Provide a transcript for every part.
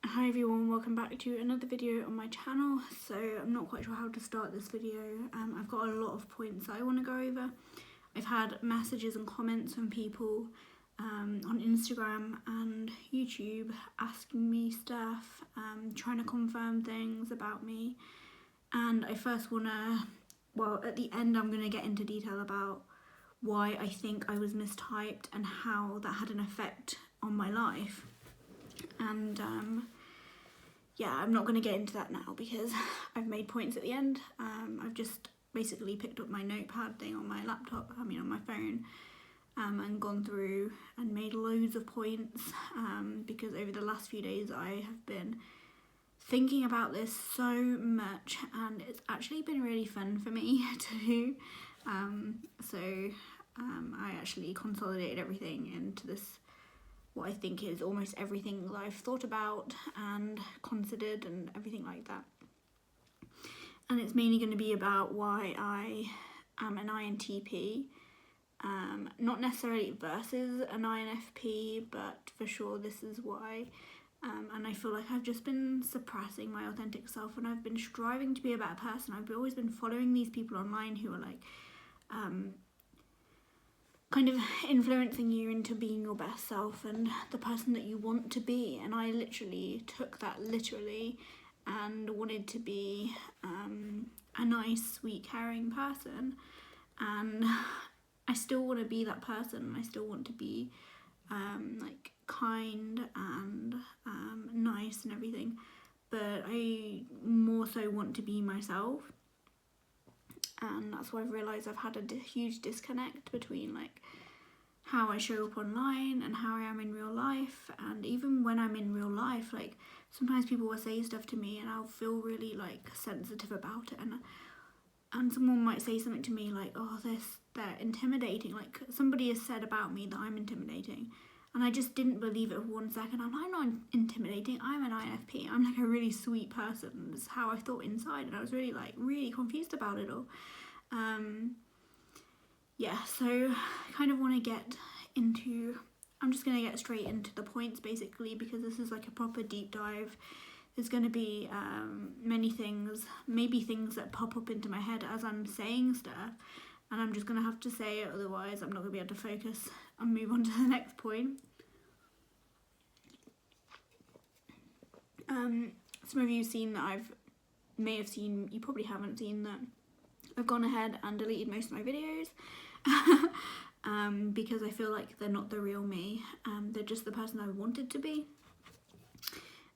Hi everyone, welcome back to another video on my channel. So I'm not quite sure how to start this video. I've got a lot of points that I want to go over. I've had messages and comments from people on Instagram and YouTube asking me stuff, trying to confirm things about me. And I first want to, well, at the end I'm going to get into detail about why I think I was mistyped and how that had an effect on my life. And yeah, I'm not going to get into that now because I've made points at the end. I've just basically picked up my notepad thing on my laptop, on my phone, and gone through and made loads of points because over the last few days I have been thinking about this so much and it's actually been really fun for me to do. I actually consolidated everything into this, what I think is almost everything that I've thought about and considered and everything like that. And it's mainly going to be about why I am an INTP, not necessarily versus an INFP, but for sure this is why. And I feel like I've just been suppressing my authentic self and I've been striving to be a better person. I've always been following these people online who are like kind of influencing you into being your best self and the person that you want to be. And I literally took that literally and wanted to be a nice, sweet, caring person. And I still want to be that person. I still want to be like kind and nice and everything. But I more so want to be myself. And that's why I've realised I've had a huge disconnect between like how I show up online and how I am in real life. And even when I'm in real life, like sometimes people will say stuff to me and I'll feel really like sensitive about it, and someone might say something to me like, oh, they're intimidating, like somebody has said about me that I'm intimidating, and I just didn't believe it for 1 second. I'm not intimidating, I'm an INFP, I'm like a really sweet person. That's how I thought inside, and I was really confused about it all. Yeah, so I kind of want to get into, I'm just going to get straight into the points basically because this is like a proper deep dive. There's going to be many things, maybe things that pop up into my head as I'm saying stuff, and I'm just going to have to say it, otherwise I'm not going to be able to focus and move on to the next point. Some of you may have seen, you probably haven't seen that I've gone ahead and deleted most of my videos because I feel like they're not the real me. They're just the person I wanted to be.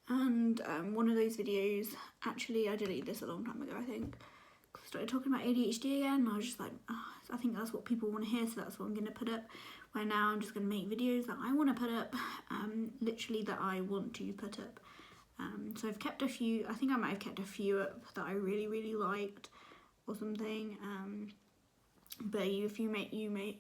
And one of those videos, actually I deleted this a long time ago, I think. I started talking about ADHD again and I was just like, oh, I think that's what people want to hear, so that's what I'm going to put up. Where now I'm just going to make videos that I want to put up, literally that I want to put up. So I've kept a few, I think I might have kept a few up that I really liked or something. But you may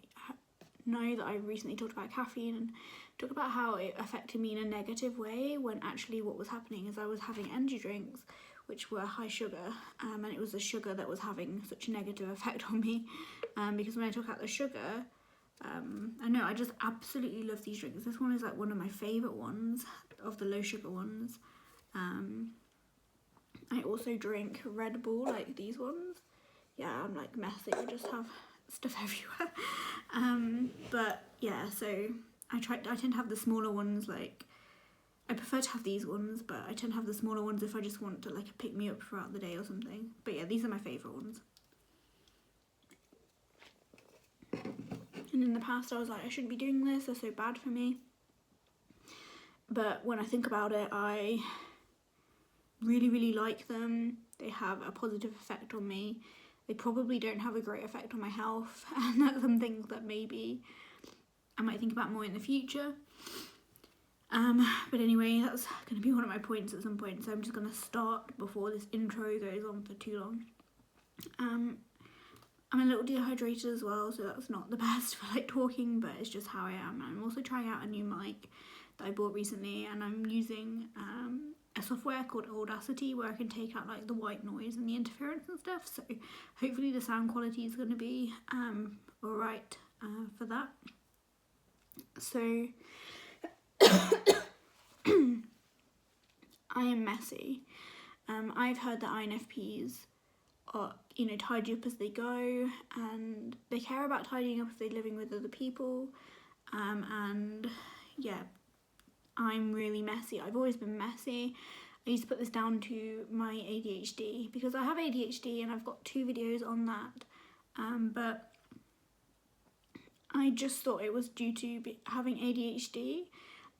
know that I recently talked about caffeine and talked about how it affected me in a negative way, when actually what was happening is I was having energy drinks which were high sugar, and it was the sugar that was having such a negative effect on me, because when I took out the sugar, I know I just absolutely love these drinks. This one is like one of my favourite ones of the low sugar ones. I also drink Red Bull, like these ones. Yeah, I'm like messy, I just have stuff everywhere. But yeah, so I tend to have the smaller ones, like I prefer to have these ones, but I tend to have the smaller ones if I just want to like pick me up throughout the day or something. But yeah, these are my favourite ones. And in the past I was like, I shouldn't be doing this, they're so bad for me. But when I think about it, I really like them. They have a positive effect on me. They probably don't have a great effect on my health, and that's something that maybe I might think about more in the future. But anyway, that's going to be one of my points at some point, so I'm just going to start before this intro goes on for too long. I'm a little dehydrated as well, so that's not the best for like talking, but it's just how I am. I'm also trying out a new mic that I bought recently, and I'm using a software called Audacity where I can take out like the white noise and the interference and stuff, so hopefully the sound quality is going to be alright for that. So I am messy. I've heard that INFPs are, tidy up as they go, and they care about tidying up if they're living with other people. And yeah, I'm really messy. I've always been messy. I used to put this down to my ADHD because I have ADHD and I've got 2 videos on that. But I just thought it was due to having ADHD,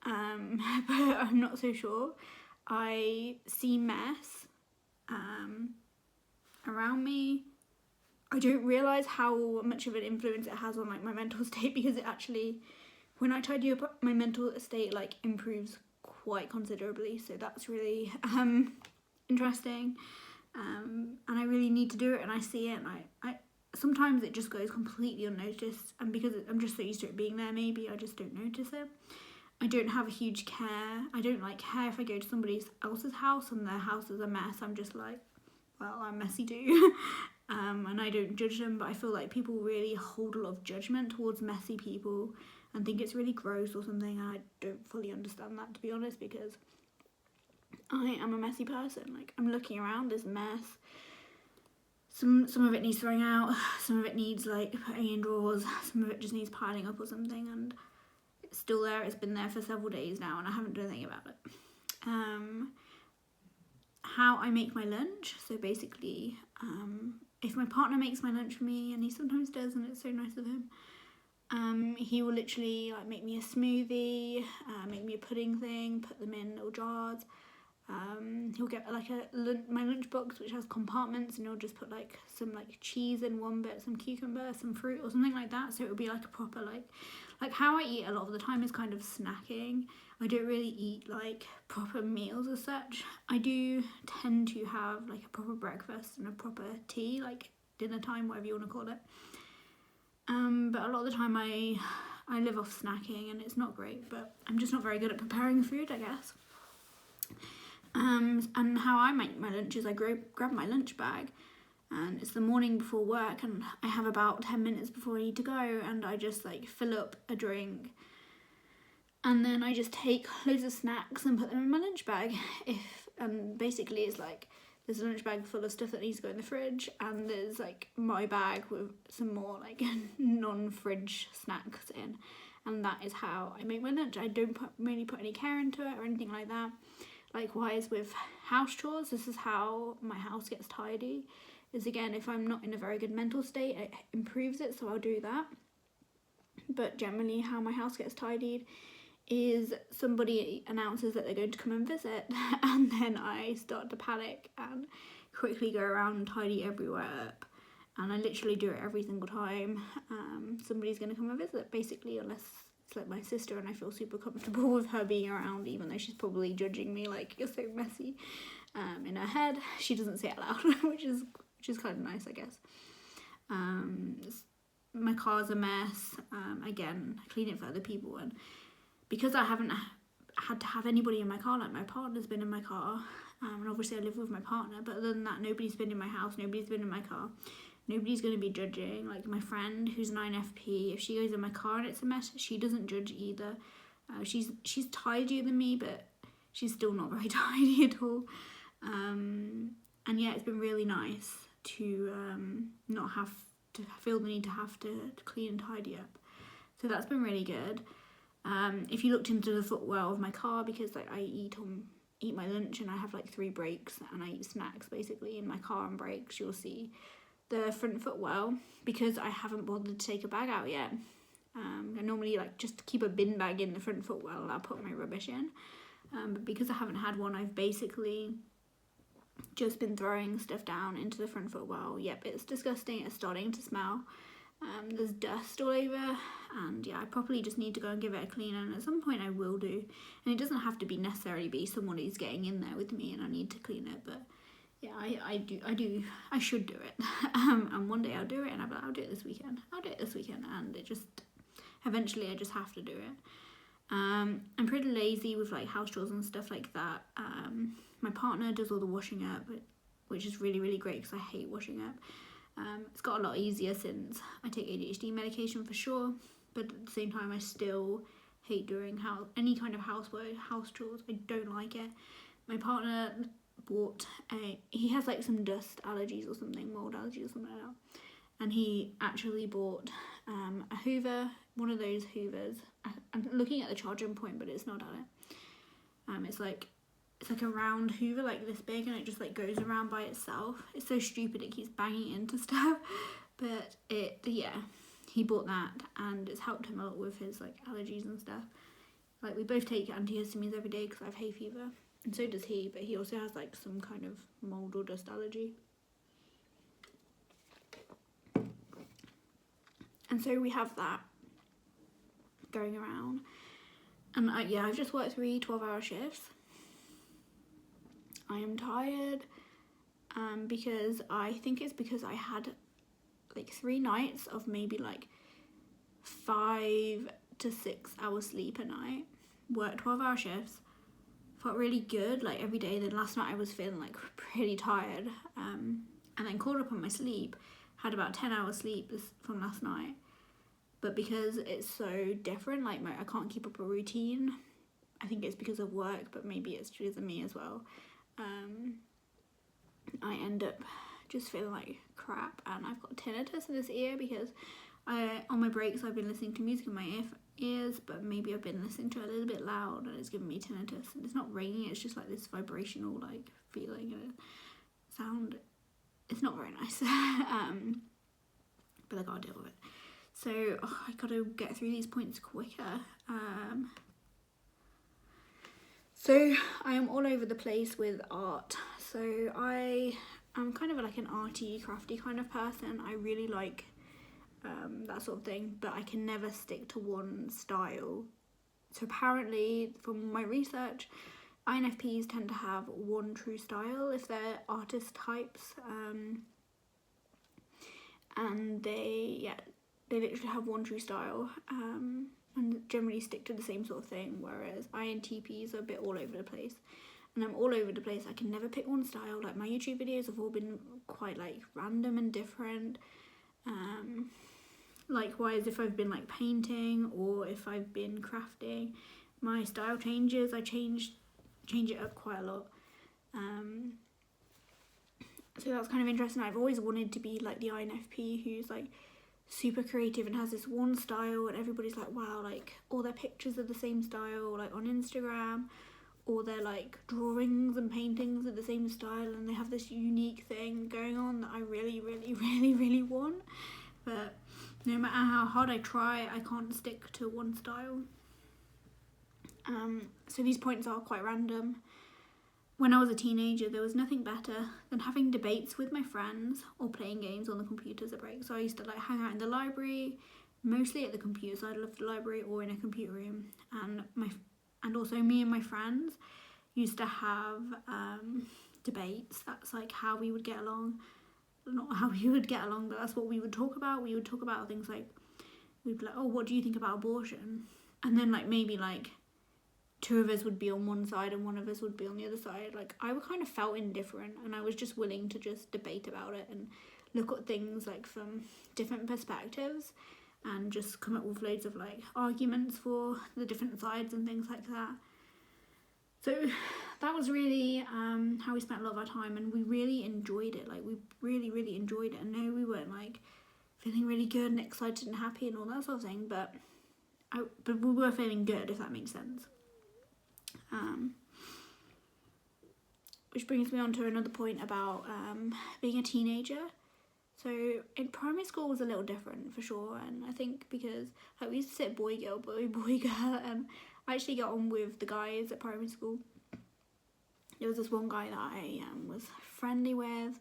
but I'm not so sure. I see mess around me. I don't realise how much of an influence it has on like my mental state, because it actually, when I tidy up, my mental state like improves quite considerably. So that's really interesting, and I really need to do it, and I see it, and I sometimes it just goes completely unnoticed, and because I'm just so used to it being there, maybe I just don't notice it. I don't have a huge care. I don't like care if I go to somebody else's house and their house is a mess. I'm just like, well, I'm messy too. And I don't judge them, but I feel like people really hold a lot of judgment towards messy people and think it's really gross or something. I don't fully understand that, to be honest, because I am a messy person. Like, I'm looking around, there's a mess. Some of it needs throwing out, some of it needs like putting in drawers, some of it just needs piling up or something, and it's still there. It's been there for several days now and I haven't done anything about it. How I make my lunch. So basically, if my partner makes my lunch for me, and he sometimes does, and it's so nice of him, he will literally like make me a smoothie, make me a pudding thing, put them in little jars. He'll get like my lunch box which has compartments, and he'll just put like some like cheese in one bit, some cucumber, some fruit or something like that, so it'll be like a proper like how I eat a lot of the time is kind of snacking. I don't really eat like proper meals as such. I do tend to have like a proper breakfast and a proper tea, like dinner time, whatever you want to call it. But a lot of the time I live off snacking, and it's not great, but I'm just not very good at preparing food, I guess. And how I make my lunch is I grab my lunch bag, and it's the morning before work, and I have about 10 minutes before I need to go, and I just like fill up a drink, and then I just take loads of snacks and put them in my lunch bag. And basically it's like there's a lunch bag full of stuff that needs to go in the fridge, and there's like my bag with some more like non-fridge snacks in, and that is how I make my lunch. I don't really put any care into it or anything like that. Likewise with house chores, this is how my house gets tidy. Is again, if I'm not in a very good mental state, it improves it, so I'll do that. But generally how my house gets tidied is somebody announces that they're going to come and visit, and then I start to panic and quickly go around and tidy everywhere up. And I literally do it every single time somebody's going to come and visit, basically, unless it's like my sister and I feel super comfortable with her being around, even though she's probably judging me like, you're so messy, in her head. She doesn't say it loud, which is kind of nice, I guess. My car's a mess. Again, I clean it for other people, and because I haven't had to have anybody in my car, like my partner's been in my car, and obviously I live with my partner, but other than that, nobody's been in my house, nobody's been in my car. Nobody's going to be judging. Like my friend who's an INFP, if she goes in my car and it's a mess, she doesn't judge either. She's tidier than me, but she's still not very tidy at all. And yeah, it's been really nice to not have to feel the need to have to clean and tidy up. So that's been really good. If you looked into the footwell of my car, because like I eat my lunch and I have like 3 breaks and I eat snacks basically in my car and breaks, you'll see the front footwell, because I haven't bothered to take a bag out yet. I normally like just keep a bin bag in the front footwell and I'll put my rubbish in, but because I haven't had one, I've basically just been throwing stuff down into the front footwell. Yep, it's disgusting. It's starting to smell. There's dust all over, and yeah, I probably just need to go and give it a clean, and at some point I will do. And it doesn't have to be necessarily be someone who's getting in there with me and I need to clean it, but yeah, I should do it. And one day I'll do it, and I'll do it this weekend. And it just, eventually I just have to do it. I'm pretty lazy with like house chores and stuff like that. My partner does all the washing up, which is really, really great because I hate washing up. It's got a lot easier since I take ADHD medication for sure, but at the same time I still hate doing any kind of housework, house chores. I don't like it. my partner bought he has like some dust allergies or something, mold allergies or something like that, and he actually bought a Hoover, one of those Hoovers. I'm looking at the charging point, but it's not at it. It's like a round Hoover, like this big, and it just like goes around by itself. It's so stupid, it keeps banging into stuff, but he bought that, and it's helped him a lot with his like allergies and stuff. Like, we both take antihistamines every day because I have hay fever, and so does he, but he also has like some kind of mold or dust allergy. And so we have that going around. And I've just worked 3 12-hour shifts. I am tired because I think it's because I had like 3 nights of maybe like 5 to 6 hours sleep a night. Worked 12-hour shifts. Felt really good like every day. Then last night I was feeling like pretty tired. And then caught up on my sleep. Had about 10 hours sleep from last night. But because it's so different, like I can't keep up a routine. I think it's because of work, but maybe it's because of me as well. I end up just feeling like crap, and I've got tinnitus in this ear because on my breaks I've been listening to music in my ears, but maybe I've been listening to it a little bit loud and it's giving me tinnitus. And it's not ringing, it's just like this vibrational like feeling and sound. It's not very nice. But I gotta deal with it. So I gotta get through these points quicker. So I am all over the place with art. So I am kind of like an arty, crafty kind of person. I really like that sort of thing, but I can never stick to one style. So apparently, from my research, INFPs tend to have one true style if they're artist types, and they literally have one true style, and generally stick to the same sort of thing, whereas INTPs are a bit all over the place. And I'm all over the place. I can never pick one style. Like, my YouTube videos have all been quite like random and different. Likewise, if I've been like painting or if I've been crafting, my style changes. I change it up quite a lot. So that's kind of interesting. I've always wanted to be like the INFP who's like super creative and has this one style, and everybody's like, wow, like all their pictures are the same style, like on Instagram, or their like drawings and paintings are the same style, and they have this unique thing going on that I really, really, really, really want. But no matter how hard I try, I can't stick to one style. So these points are quite random. When I was a teenager, there was nothing better than having debates with my friends or playing games on the computers at break. So I used to like hang out in the library, mostly at the computer side of the library or in a computer room. And also me and my friends used to have debates. That's like how we would get along. Not how we would get along, but that's what we would talk about. We would talk about things like, we'd be like, oh, what do you think about abortion? And then like maybe like 2 of us would be on one side and 1 of us would be on the other side. Like, I kind of felt indifferent, and I was just willing to just debate about it and look at things like from different perspectives and just come up with loads of like arguments for the different sides and things like that. So that was really how we spent a lot of our time, and we really enjoyed it. Like, we really, really enjoyed it. And no, we weren't like feeling really good and excited and happy and all that sort of thing, but we were feeling good, if that makes sense. Which brings me on to another point about being a teenager. So in primary school was a little different for sure, and I think because like we used to sit boy girl, and I actually got on with the guys at primary school. There was this one guy that I was friendly with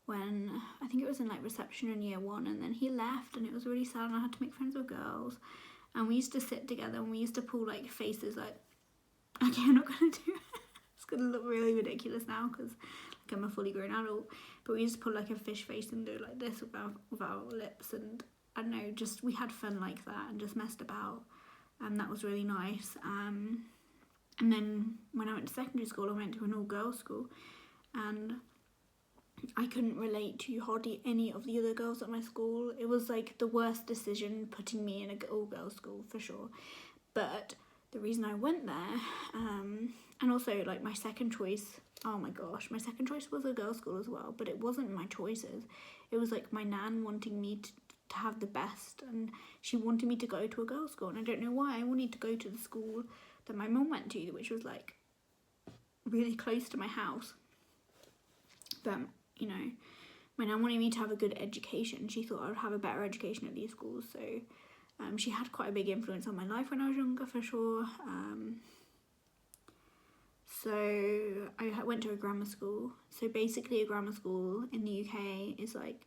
when I think it was in like reception in year 1, and then he left, and it was really sad, and I had to make friends with girls. And we used to sit together, and we used to pull like faces like, okay, I'm not gonna do it. It's gonna look really ridiculous now because like I'm a fully grown adult. But we used to put like a fish face and do like this with our lips, and I don't know, just we had fun like that and just messed about, and that was really nice. And then when I went to secondary school, I went to an all-girls school, and I couldn't relate to hardly any of the other girls at my school. It was like the worst decision putting me in an all-girls school for sure. But the reason I went there, And also, like, my second choice, oh my gosh, my second choice was a girls' school as well, but it wasn't my choices. It was, like, my nan wanting me to have the best, and she wanted me to go to a girls' school, and I don't know why. I wanted to go to the school that my mum went to, which was, like, really close to my house. But, you know, my nan wanted me to have a good education. She thought I would have a better education at these schools, so she had quite a big influence on my life when I was younger, for sure. So I went to a grammar school. So basically a grammar school in the UK is like,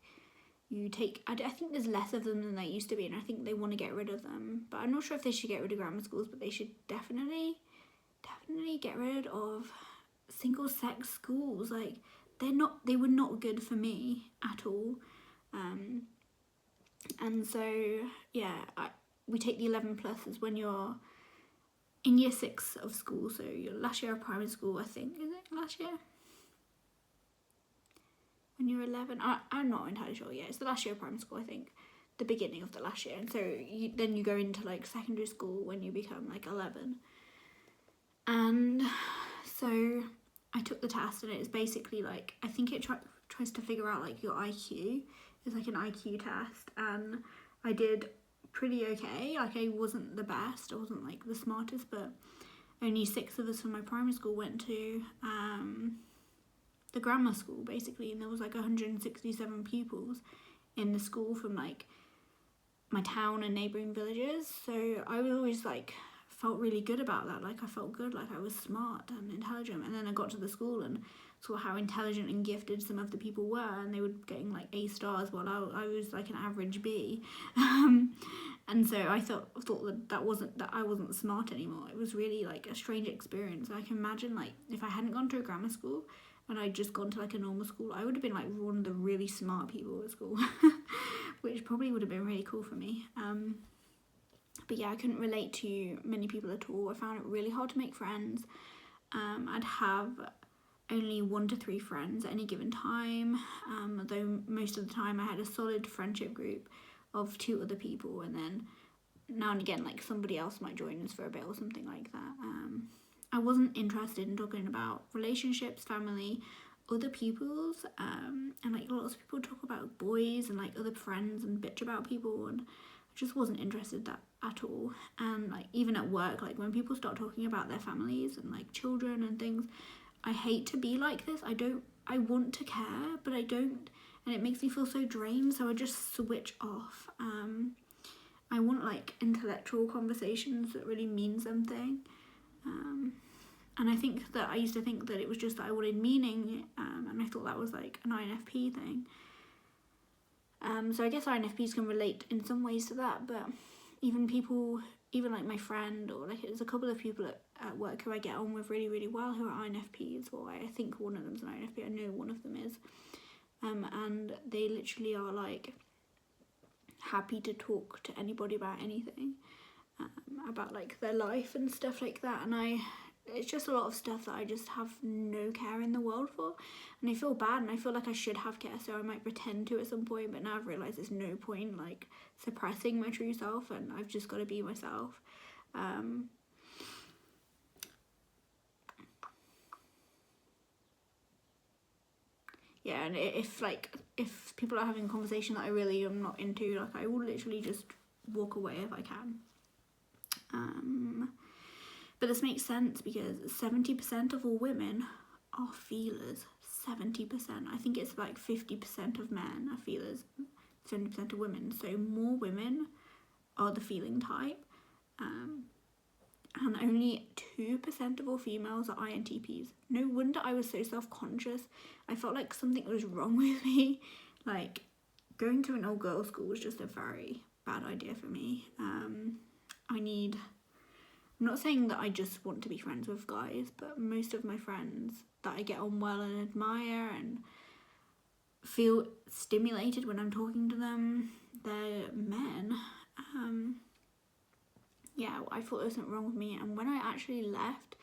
you take, I think there's less of them than there used to be, and I think they want to get rid of them. But I'm not sure if they should get rid of grammar schools, but they should definitely get rid of single-sex schools. Like, they were not good for me at all. And so, yeah, we take the 11 pluses when you're in year 6 of school, so your last year of primary school, I think. Is it last year? When you're 11? I'm not entirely sure. Yeah, it's the last year of primary school, I think. The beginning of the last year. And so then you go into, like, secondary school when you become, like, 11. And so I took the test, and it's basically, like, I think it tries to figure out, like, your IQ. It's, like, an IQ test. And I did pretty okay. Like, I wasn't the best, I wasn't, like, the smartest, but only 6 of us from my primary school went to the grammar school, basically, and there was like 167 pupils in the school from, like, my town and neighbouring villages. So I was always, like, felt really good about that. Like, I felt good, like I was smart and intelligent. And then I got to the school and saw how intelligent and gifted some of the people were, and they were getting, like, A stars while I was, like, an average B. And so I thought that I wasn't smart anymore. It was really, like, a strange experience. I can imagine, like, if I hadn't gone to a grammar school and I'd just gone to, like, a normal school, I would have been, like, one of the really smart people at school, which probably would have been really cool for me. But yeah, I couldn't relate to many people at all. I found it really hard to make friends. I'd have only 1 to 3 friends at any given time, though most of the time I had a solid friendship group of 2 other people, and then now and again, like, somebody else might join us for a bit or something like that. I wasn't interested in talking about relationships, family, other people's, and, like, lots of people talk about boys and, like, other friends and bitch about people, and I just wasn't interested that at all. And, like, even at work, like, when people start talking about their families and, like, children and things, I hate to be like this. I want to care, but I don't, and it makes me feel so drained, so I just switch off. I want, like, intellectual conversations that really mean something. And I used to think that it was just that I wanted meaning, and I thought that was, like, an INFP thing. So I guess INFPs can relate in some ways to that, but even like my friend, or, like, there's a couple of people at work who I get on with really, really well who are INFPs, or I think one of them's an INFP, I know one of them is. And they literally are, like, happy to talk to anybody about anything, about, like, their life and stuff like that, and it's just a lot of stuff that I just have no care in the world for, and I feel bad, and I feel like I should have care, so I might pretend to at some point, but now I've realised there's no point, like, suppressing my true self, and I've just got to be myself. Yeah, and if people are having a conversation that I really am not into, like, I will literally just walk away if I can. But this makes sense because 70% of all women are feelers. 70%. I think it's like 50% of men are feelers, 70% of women. So more women are the feeling type. And only 2% of all females are INTPs. No wonder I was so self-conscious. I felt like something was wrong with me. Like, going to an all-girls school was just a very bad idea for me. I'm not saying that I just want to be friends with guys, but most of my friends that I get on well and admire and feel stimulated when I'm talking to them, they're men. Yeah, I thought there was something wrong with me, and when I actually left,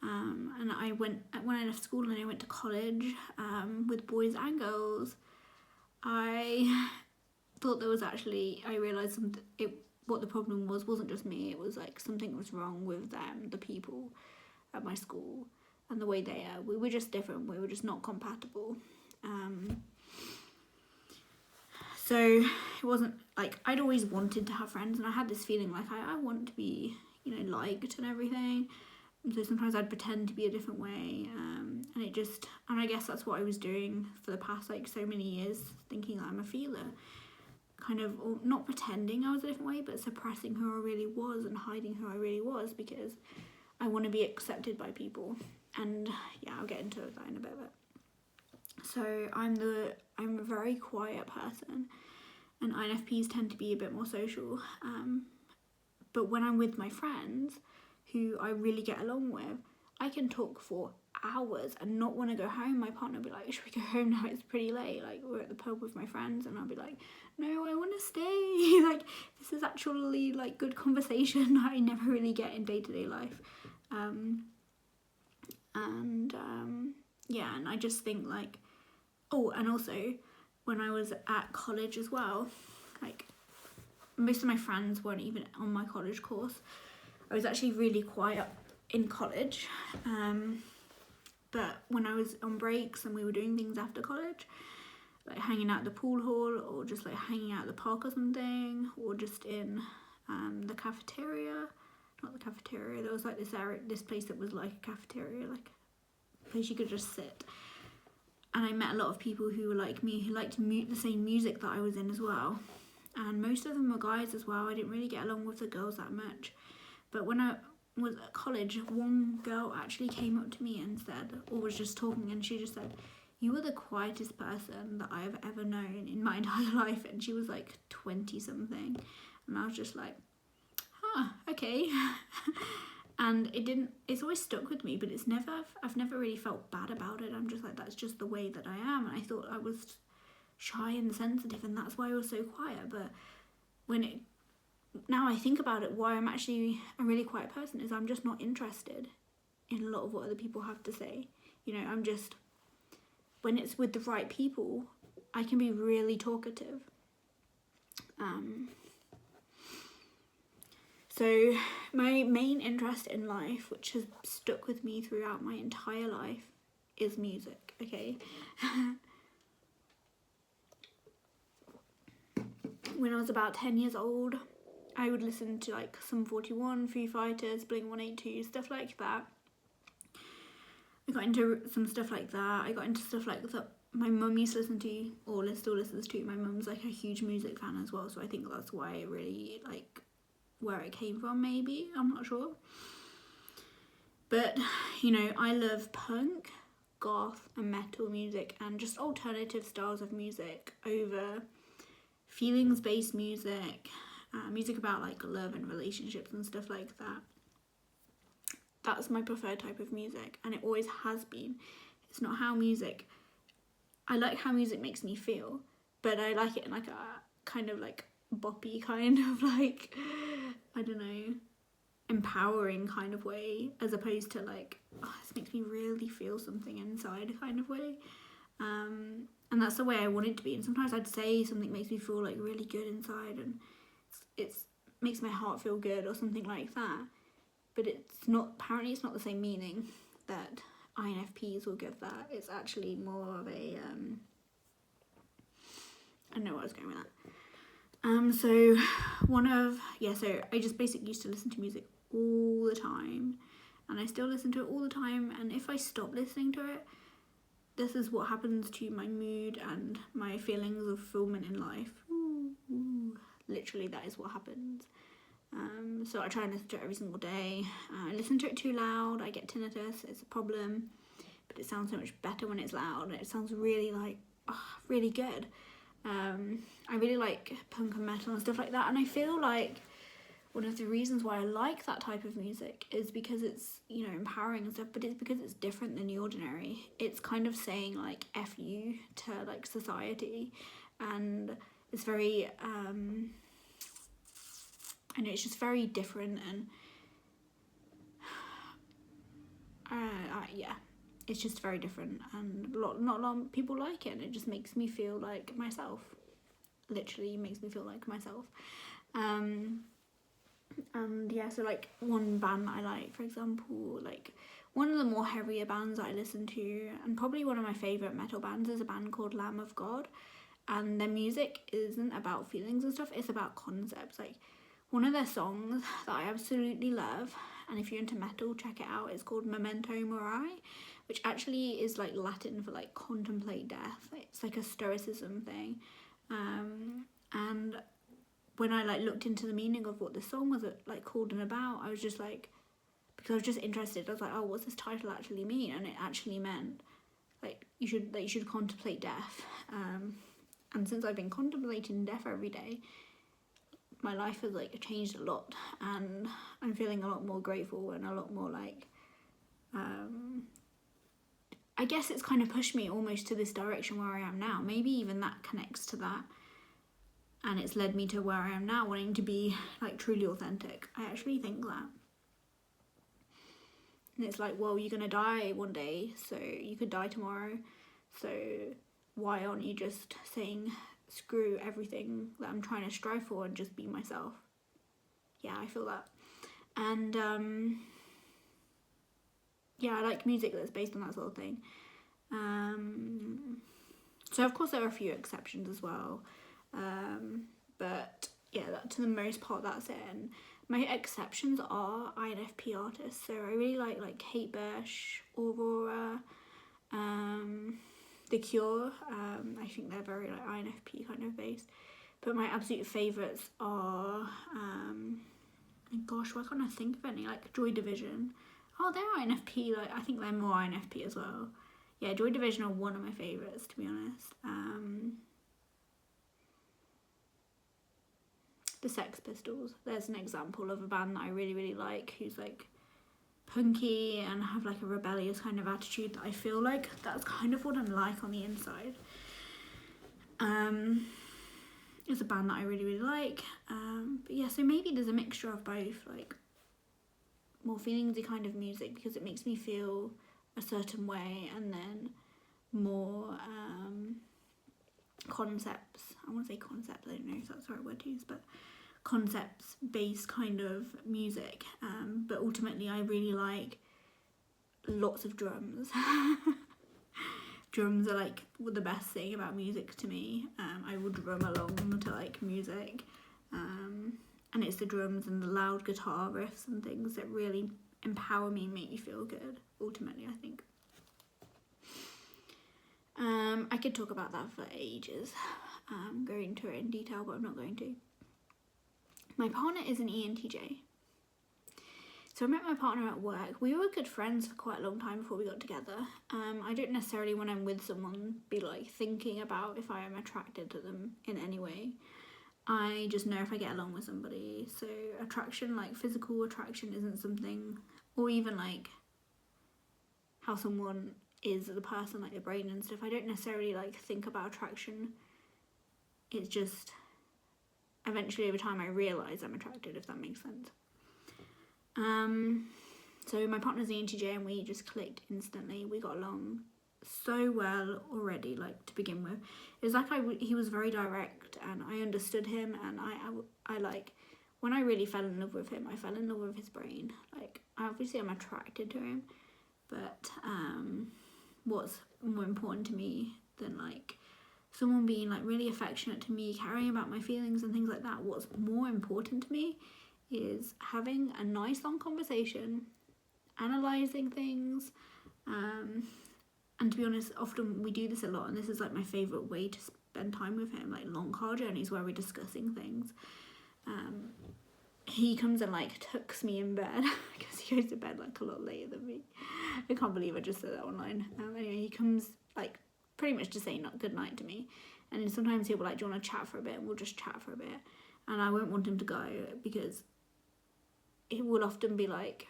when I left school and I went to college, with boys and girls, I thought there was actually, I realised what the problem wasn't just me, it was, like, something was wrong with them, the people. at my school and the way they are. We were just different. We were just not compatible. So it wasn't like I'd always wanted to have friends, and I had this feeling like I want to be, you know, liked and everything. And so sometimes I'd pretend to be a different way, and I guess that's what I was doing for the past like so many years, thinking that I'm a feeler, kind of, or not pretending I was a different way, but suppressing who I really was and hiding who I really was because I want to be accepted by people. And yeah, I'll get into that in a bit. So I'm a very quiet person, and INFPs tend to be a bit more social. But when I'm with my friends, who I really get along with, I can talk for hours and not want to go home. My partner will be like, should we go home now? It's pretty late. Like, we're at the pub with my friends, and I'll be like, no, I want to stay. Like, this is actually like good conversation I never really get in day-to-day life. Yeah, and I just think like, oh, and also when I was at college as well, like most of my friends weren't even on my college course. I was actually really quiet in college, but when I was on breaks and we were doing things after college, like hanging out at the pool hall, or just like hanging out at the park or something, or just in the cafeteria. Not the cafeteria, there was like this place that was like a cafeteria, like a place you could just sit. And I met a lot of people who were like me, who liked the same music that I was in as well. And most of them were guys as well. I didn't really get along with the girls that much. But when I was at college, one girl actually came up to me and said, or was just talking, and she just said, you were the quietest person that I've ever known in my entire life. And she was like 20 something. And I was just like, okay. And it's always stuck with me, but I've never really felt bad about it. I'm just like, that's just the way that I am. And I thought I was shy and sensitive, and that's why I was so quiet. But now I think about it, why I'm actually a really quiet person is I'm just not interested in a lot of what other people have to say. You know, when it's with the right people, I can be really talkative. So my main interest in life, which has stuck with me throughout my entire life, is music, okay? When I was about 10 years old, I would listen to like Sum 41, Foo Fighters, Blink-182, stuff like that. I got into some stuff like that. I got into stuff like that my mum used to listen to, or still listens to. My mum's like a huge music fan as well, so I think that's why it really like where it came from, maybe, I'm not sure. But, you know, I love punk, goth and metal music, and just alternative styles of music over feelings-based music, music about like love and relationships and stuff like that. That's my preferred type of music, and it always has been. It's not I like how music makes me feel, but I like it in like a kind of like boppy kind of like, I don't know, empowering kind of way, as opposed to like, oh, this makes me really feel something inside kind of way. And that's the way I want it to be. And sometimes I'd say something makes me feel like really good inside, and it's makes my heart feel good or something like that. But apparently it's not the same meaning that INFPs will give that. It's actually more of a, I don't know what I was going with that. So I just basically used to listen to music all the time, and I still listen to it all the time, and if I stop listening to it, this is what happens to my mood and my feelings of fulfillment in life. Literally, that is what happens. So I try and listen to it every single day. I listen to it too loud, I get tinnitus, it's a problem, but it sounds so much better when it's loud, and it sounds really like, really good. I really like punk and metal and stuff like that, and I feel like one of the reasons why I like that type of music is because it's, you know, empowering and stuff, but it's because it's different than the ordinary. It's kind of saying like F you to like society, and it's very, and it's just very different, and yeah, it's just very different, and not a lot of people like it, and it just makes me feel like myself. Literally makes me feel like myself. And yeah, so like one band that I like, for example, like one of the more heavier bands I listen to, and probably one of my favourite metal bands, is a band called Lamb of God. And their music isn't about feelings and stuff, it's about concepts. Like, one of their songs that I absolutely love, and if you're into metal, check it out, it's called Memento Mori, which actually is like Latin for like contemplate death. It's like a stoicism thing. And when I like looked into the meaning of what the song was like called and about, I was just like, because I was just interested, I was like, oh, what's this title actually mean? And it actually meant like you should contemplate death. And since I've been contemplating death every day, my life has like changed a lot, and I'm feeling a lot more grateful and a lot more like, I guess it's kind of pushed me almost to this direction where I am now. Maybe even that connects to that, and it's led me to where I am now, wanting to be like truly authentic. I actually think that. And it's like, well, you're gonna die one day, so you could die tomorrow, so why aren't you just saying screw everything that I'm trying to strive for and just be myself? Yeah, I feel that. And yeah, I like music that's based on that sort of thing. So of course there are a few exceptions as well, but yeah, to the most part that's it. And my exceptions are INFP artists. So I really like Kate Bush, Aurora, The Cure. I think they're very like INFP kind of based. But my absolute favourites are, gosh, why can't I think of any? Like Joy Division. Oh, they're INFP. Like I think they're more INFP as well. Yeah, Joy Division are one of my favourites, to be honest. The Sex Pistols. There's an example of a band that I really, really like, who's like punky and have like a rebellious kind of attitude that I feel like that's kind of what I'm like on the inside. It's a band that I really, really like. But yeah, so maybe there's a mixture of both, like more feelingsy kind of music because it makes me feel a certain way, and then more concepts. I want to say concepts, I don't know if that's the right word to use, but concepts based kind of music. But ultimately I really like lots of drums. Drums are like the best thing about music to me. I will drum along to like music, and it's the drums and the loud guitar riffs and things that really empower me and make me feel good, ultimately, I think. I could talk about that for ages, go into it in detail, but I'm not going to. My partner is an ENTJ. So I met my partner at work. We were good friends for quite a long time before we got together. I don't necessarily, when I'm with someone, be like thinking about if I am attracted to them in any way. I just know if I get along with somebody. So attraction, like physical attraction, isn't something, or even like how someone is as a person, like the brain and stuff. I don't necessarily like think about attraction. It's just eventually over time I realise I'm attracted, if that makes sense. So my partner's the ENTJ and we just clicked instantly. We got along so well already, like to begin with. It was like he was very direct and I understood him, and I like, when I really fell in love with him, I fell in love with his brain. Like, obviously I'm attracted to him, but what's more important to me than like someone being like really affectionate to me, caring about my feelings and things like that, what's more important to me is having a nice long conversation, analysing things, and to be honest, often we do this a lot, and this is like my favourite way to spend time with him, like long car journeys where we're discussing things. He comes and like tucks me in bed because he goes to bed like a lot later than me. I can't believe I just said that online. Anyway, he comes like pretty much to say not good night to me, and then sometimes he'll be like, do you want to chat for a bit? And we'll just chat for a bit, and I won't want him to go because it will often be like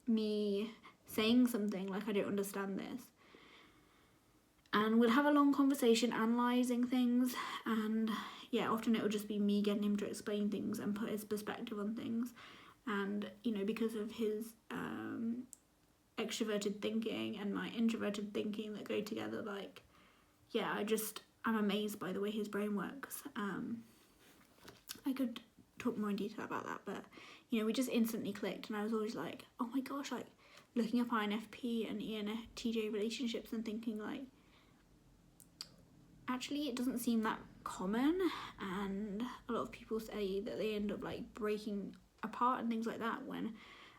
me saying something like, I don't understand this, and we'll have a long conversation analysing things, and yeah, often it will just be me getting him to explain things and put his perspective on things. And you know, because of his extroverted thinking and my introverted thinking that go together, like, yeah, I'm amazed by the way his brain works. I could talk more in detail about that, but you know, we just instantly clicked, and I was always like, oh my gosh, like looking up INFP and ENTJ relationships and thinking like, actually it doesn't seem that common, and a lot of people say that they end up like breaking apart and things like that, when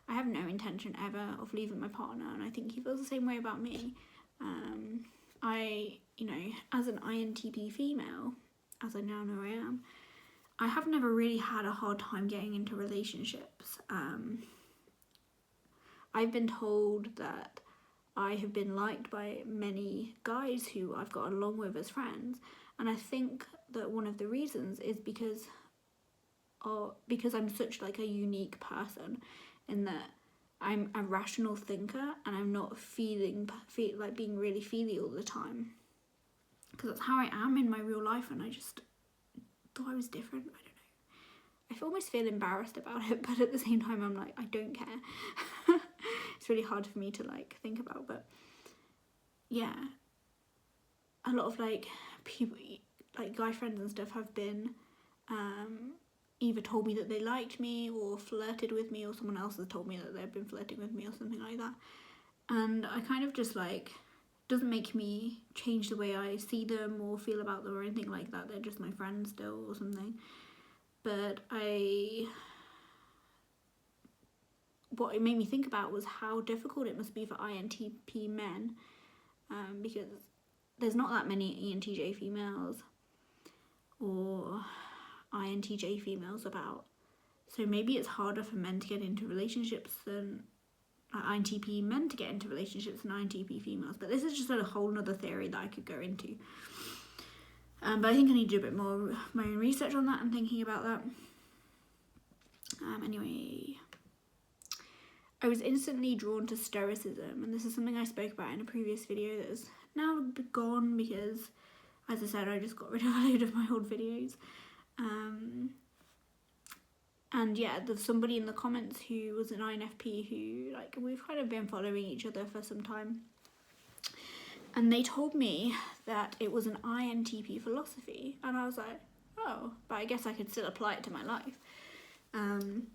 I have no intention ever of leaving my partner, and I think he feels the same way about me. I, you know, as an INTP female, as I now know I am, I have never really had a hard time getting into relationships. I've been told that I have been liked by many guys who I've got along with as friends, and I think that one of the reasons is because I'm such like a unique person, in that I'm a rational thinker and I'm not like being really feely all the time, because that's how I am in my real life, and I just thought I was different. I don't know. I almost feel embarrassed about it, but at the same time I'm like, I don't care. It's really hard for me to like think about, but yeah, a lot of like people, like guy friends and stuff, have been either told me that they liked me or flirted with me, or someone else has told me that they've been flirting with me or something like that, and I kind of just like, doesn't make me change the way I see them or feel about them or anything like that. They're just my friends still or something. But what it made me think about was how difficult it must be for INTP men, because there's not that many ENTJ females or INTJ females about. So maybe it's harder for men to get into relationships than INTP men to get into relationships than INTP females. But this is just a whole nother theory that I could go into. But I think I need to do a bit more of my own research on that and thinking about that. Anyway, I was instantly drawn to stoicism, and this is something I spoke about in a previous video that is now gone because, as I said, I just got rid of a load of my old videos. And yeah, there's somebody in the comments who was an INFP who, like, we've kind of been following each other for some time. And they told me that it was an INTP philosophy. And I was like, oh, but I guess I could still apply it to my life. And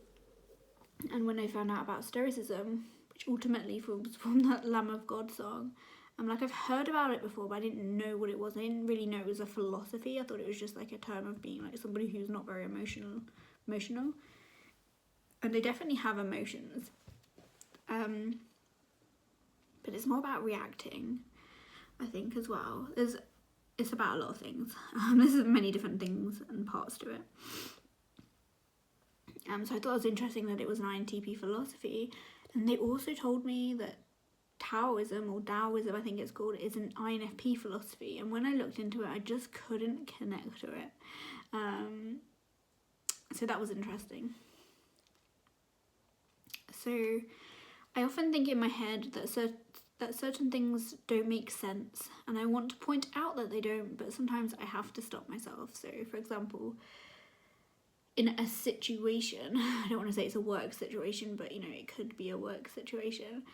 when I found out about stoicism, which ultimately was from that Lamb of God song, I'm like, I've heard about it before, but I didn't know what it was. I didn't really know it was a philosophy. I thought it was just like a term of being like somebody who's not very emotional. And they definitely have emotions. But it's more about reacting, I think, as well. It's about a lot of things. There's many different things and parts to it. So I thought it was interesting that it was an INTP philosophy. And they also told me that Taoism, or Taoism I think it's called, is an INFP philosophy. And when I looked into it, I just couldn't connect to it. So that was interesting. So I often think in my head that certain things don't make sense, and I want to point out that they don't, but sometimes I have to stop myself. So for example, in a situation, I don't want to say it's a work situation, but you know, it could be a work situation.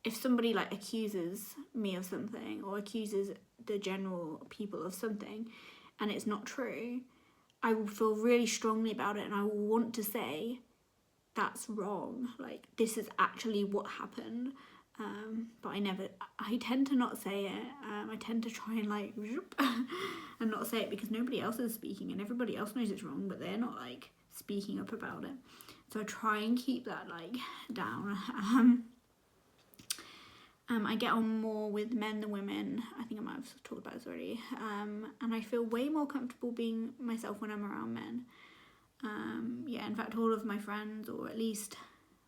If somebody like accuses me of something, or accuses the general people of something, and it's not true, I will feel really strongly about it, and I will want to say, that's wrong, like this is actually what happened. But I tend to not say it. I tend to try and like and not say it, because nobody else is speaking and everybody else knows it's wrong, but they're not like speaking up about it. So I try and keep that like down. I get on more with men than women. I think I might have talked about this already. And I feel way more comfortable being myself when I'm around men. In fact, all of my friends, or at least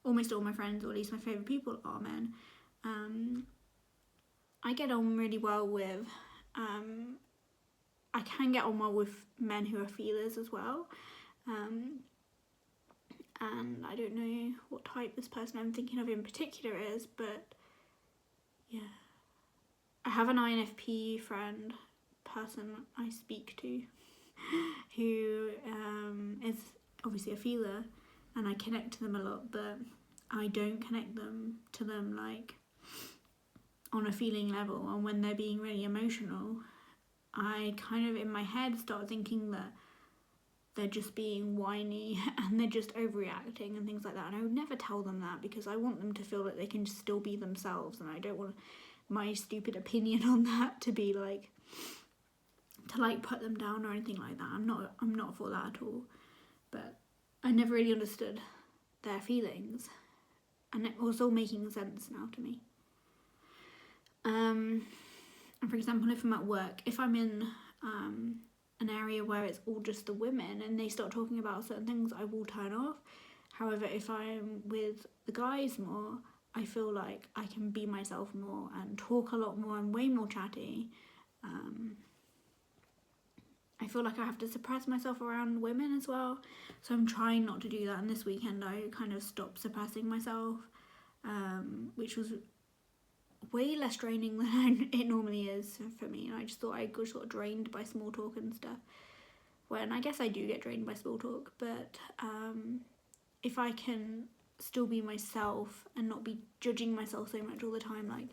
almost all my friends, or at least my favourite people, are men. I get on really well with, I can get on well with men who are feelers as well. And I don't know what type this person I'm thinking of in particular is, but yeah. I have an INFP person I speak to, who is obviously a feeler, and I connect to them a lot, but I don't connect to them like on a feeling level. And when they're being really emotional, I kind of in my head start thinking that they're just being whiny and they're just overreacting and things like that. And I would never tell them that, because I want them to feel that they can still be themselves, and I don't want my stupid opinion on that to be like, to like put them down or anything like that. I'm not for that at all. But I never really understood their feelings, and it was all making sense now to me. And for example, if I'm at work, if I'm in an area where it's all just the women and they start talking about certain things, I will turn off. However, if I'm with the guys more, I feel like I can be myself more and talk a lot more and way more chatty. I feel like I have to suppress myself around women as well, so I'm trying not to do that. And this weekend I kind of stopped suppressing myself, which was way less draining than it normally is for me. And I just thought I got sort of drained by small talk and stuff, when I guess I do get drained by small talk, but if I can still be myself and not be judging myself so much all the time, like,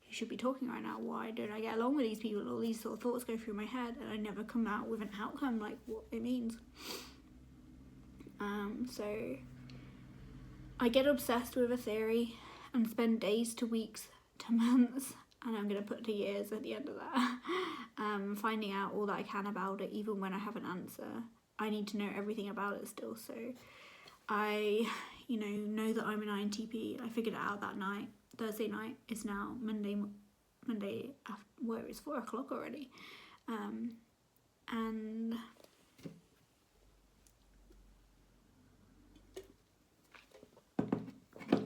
you should be talking right now, why don't I get along with these people? All these sort of thoughts go through my head and I never come out with an outcome, like what it means. So I get obsessed with a theory and spend days to weeks to months, and I'm going to put to years at the end of that, finding out all that I can about it, even when I have an answer. I need to know everything about it still, so I know that I'm an INTP. I figured it out that night. Thursday night. It's now Monday after, well, it's 4 o'clock already, and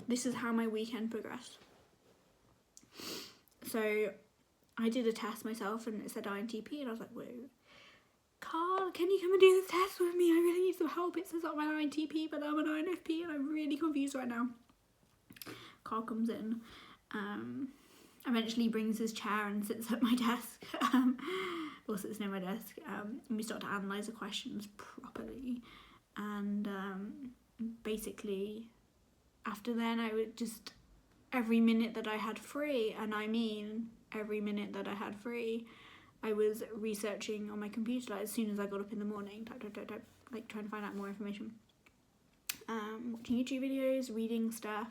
this is how my weekend progressed. So I did a test myself and it said INTP, and I was like, whoa, Carl, can you come and do this test with me? I really need some help. It says I'm an INTP, but I'm an INFP, and I'm really confused right now. Carl comes in, eventually brings his chair and sits at my desk, or sits near my desk, and we start to analyse the questions properly. And basically, after then, I would just, every minute that I had free, and I mean every minute that I had free, I was researching on my computer, like, as soon as I got up in the morning, type, like trying to find out more information. Watching YouTube videos, reading stuff,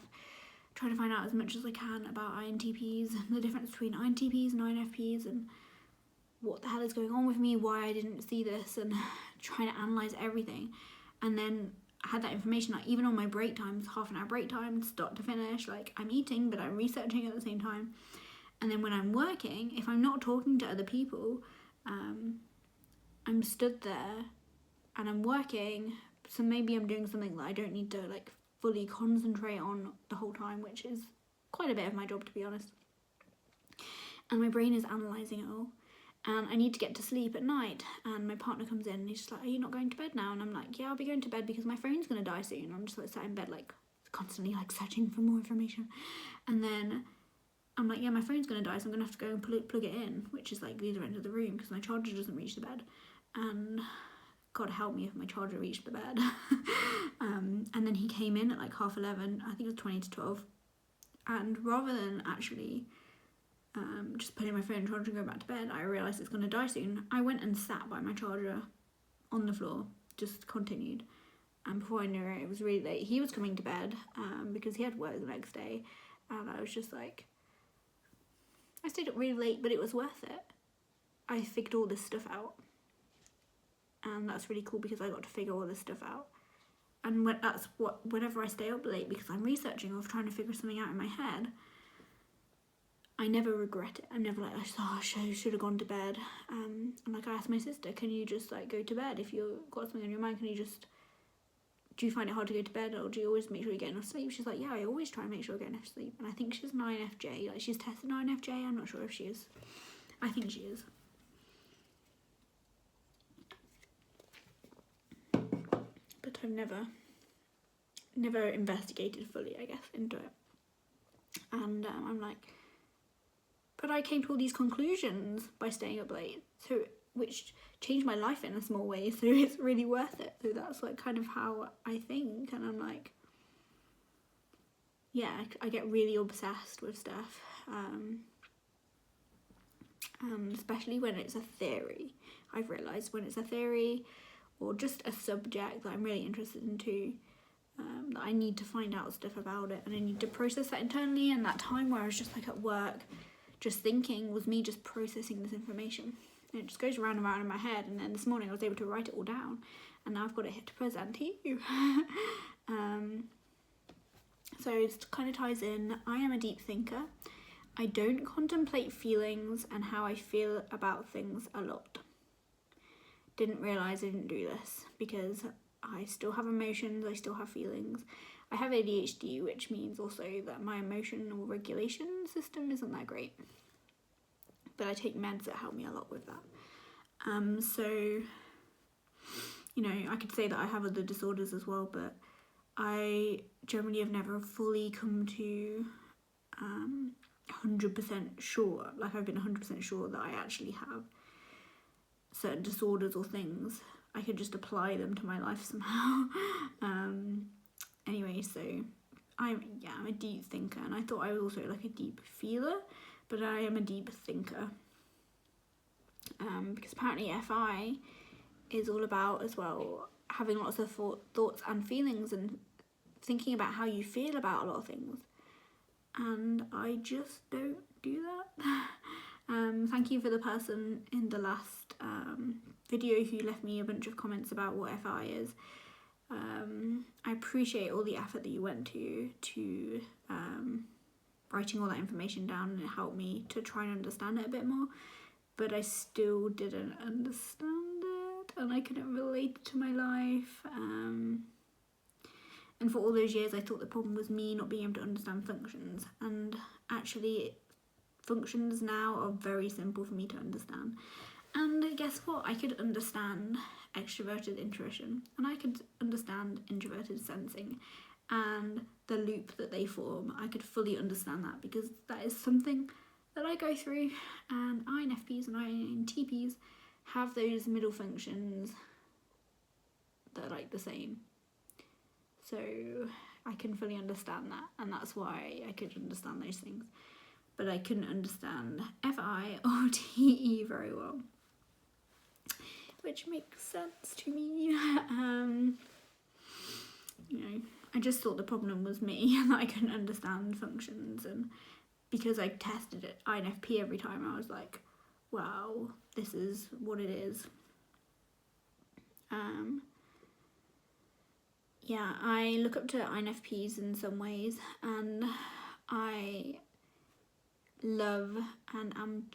trying to find out as much as I can about INTPs, and the difference between INTPs and INFPs, and what the hell is going on with me, why I didn't see this, and trying to analyse everything. And then I had that information, like, even on my break times, half an hour break time, start to finish, like, I'm eating, but I'm researching at the same time. And then when I'm working, if I'm not talking to other people, I'm stood there and I'm working, so maybe I'm doing something that I don't need to, like, fully concentrate on the whole time, which is quite a bit of my job, to be honest. And my brain is analysing it all. And I need to get to sleep at night, and my partner comes in and he's just like, are you not going to bed now? And I'm like, yeah, I'll be going to bed because my phone's going to die soon. I'm just like sat in bed, like, constantly, like, searching for more information. And then I'm like, yeah, my phone's going to die, so I'm going to have to go and plug it in, which is like the other end of the room, because my charger doesn't reach the bed. And God help me if my charger reached the bed. And then he came in at like 11:30, I think it was 20 to 12. And rather than actually just putting my phone in charge and going back to bed, I realised it's going to die soon. I went and sat by my charger on the floor, just continued. And before I knew it, it was really late. He was coming to bed because he had work the next day. And I was just like, I stayed up really late, but it was worth it. I figured all this stuff out. And that's really cool because I got to figure all this stuff out. And whenever I stay up late because I'm researching or trying to figure something out in my head, I never regret it. I'm never like, oh, I should have gone to bed. And like, I asked my sister, can you just like go to bed? If you've got something on your mind, do you find it hard to go to bed, or do you always make sure you get enough sleep? She's like, yeah, I always try and make sure I get enough sleep. And I think she's an INFJ. Like, she's tested an INFJ. I'm not sure if she is. I think she is. But I've never investigated fully, I guess, into it. And I'm like, but I came to all these conclusions by staying up late, so which changed my life in a small way, so it's really worth it. So that's like kind of how I think, and I'm like, yeah, I get really obsessed with stuff, especially when it's a theory. I've realised when it's a theory or just a subject that I'm really interested in too, that I need to find out stuff about it, and I need to process that internally. And that time where I was just like at work just thinking was me just processing this information, and it just goes round and round in my head. And then this morning I was able to write it all down, and now I've got it here to present to you. So it kind of ties in. I am a deep thinker. I don't contemplate feelings and how I feel about things a lot. Didn't realise I didn't do this, because I still have emotions, I still have feelings. I have ADHD, which means also that my emotional regulation system isn't that great. But I take meds that help me a lot with that. So, you know, I could say that I have other disorders as well, but I generally have never fully come to 100% sure, like I've been 100% sure that I actually have certain disorders or things. I could just apply them to my life somehow. Anyway, so I'm a deep thinker, and I thought I was also like a deep feeler, but I am a deep thinker. Because apparently FI is all about as well having lots of thoughts and feelings and thinking about how you feel about a lot of things. And I just don't do that. Thank you for the person in the last video who left me a bunch of comments about what FI is. I appreciate all the effort that you went to writing all that information down, and it helped me to try and understand it a bit more, but I still didn't understand it, and I couldn't relate it to my life. And for all those years I thought the problem was me not being able to understand functions, and actually functions now are very simple for me to understand. And guess what? I could understand extroverted intuition, and I could understand introverted sensing, and the loop that they form. I could fully understand that, because that is something that I go through, and INFPs and INTPs have those middle functions that are like the same. So I can fully understand that, and that's why I could understand those things. But I couldn't understand FI or TE very well, which makes sense to me. You know, I just thought the problem was me, and that I couldn't understand functions, and because I tested it INFP every time, I was like, wow, this is what it is. Yeah, I look up to INFPs in some ways, and I love and am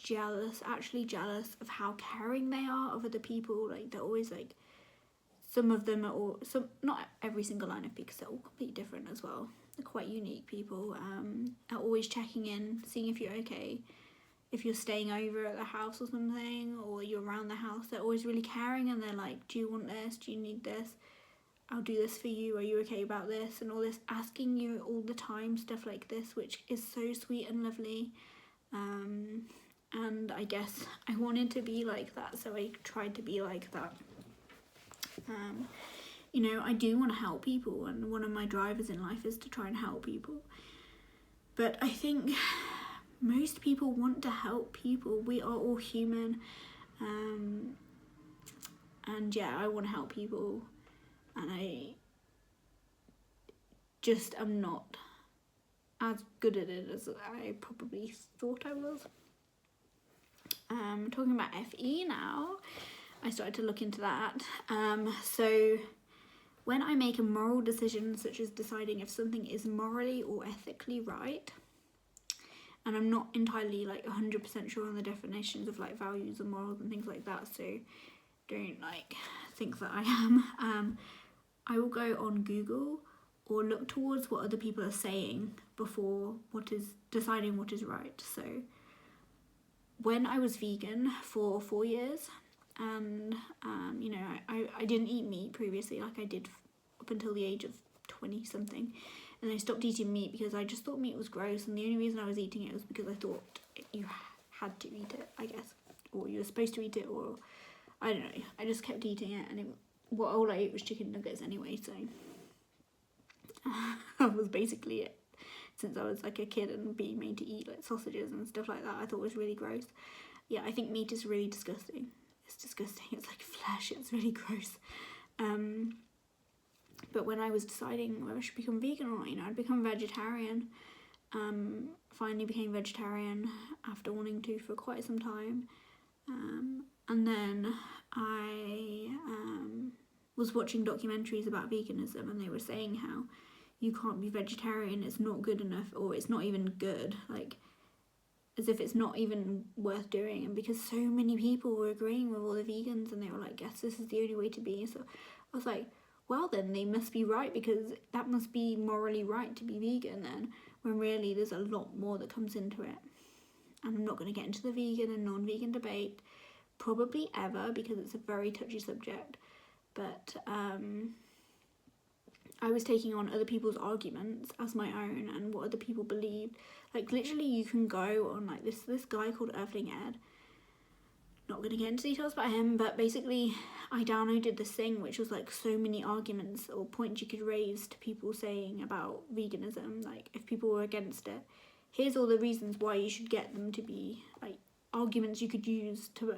actually jealous of how caring they are of other people. Like, they're always like, some of them are all, not every single INFP, because they're all completely different as well. They're quite unique people, are always checking in, seeing if you're okay. If you're staying over at the house or something, or you're around the house, they're always really caring, and they're like, do you want this? Do you need this? I'll do this for you. Are you okay about this? And all this, asking you all the time, stuff like this, which is so sweet and lovely. And I guess I wanted to be like that, so I tried to be like that. You know, I do want to help people, and one of my drivers in life is to try and help people. But I think most people want to help people. We are all human. And yeah, I want to help people, and I just am not as good at it as I probably thought I was. Talking about FE now, I started to look into that. So when I make a moral decision, such as deciding if something is morally or ethically right, and I'm not entirely like 100% sure on the definitions of like values and morals and things like that, so don't like think that I am, I will go on Google or look towards what other people are saying before deciding what is right. So when I was vegan for 4 years, and you know, I didn't eat meat previously, like I did up until the age of 20 something, and I stopped eating meat because I just thought meat was gross, and the only reason I was eating it was because I thought you had to eat it, I guess, or you were supposed to eat it, or I don't know. I just kept eating it, and all I ate was chicken nuggets anyway, so that was basically it. Since I was like a kid and being made to eat like sausages and stuff like that, I thought it was really gross. Yeah, I think meat is really disgusting. It's disgusting. It's like flesh. It's really gross. But when I was deciding whether I should become vegan or not, you know, I'd become vegetarian. Finally became vegetarian after wanting to for quite some time. And then I was watching documentaries about veganism, and they were saying how you can't be vegetarian, it's not good enough, or it's not even good, like as if it's not even worth doing. And because so many people were agreeing with all the vegans, and they were like, yes, this is the only way to be. So I was like, well, then they must be right, because that must be morally right to be vegan then, when really there's a lot more that comes into it. And I'm not going to get into the vegan and non-vegan debate, probably ever, because it's a very touchy subject. But I was taking on other people's arguments as my own, and what other people believed. Like, literally, you can go on, like, this guy called Earthling Ed. Not going to get into details about him, but basically I downloaded this thing which was like so many arguments or points you could raise to people saying about veganism. Like, if people were against it, here's all the reasons why you should get them to be, like, arguments you could use to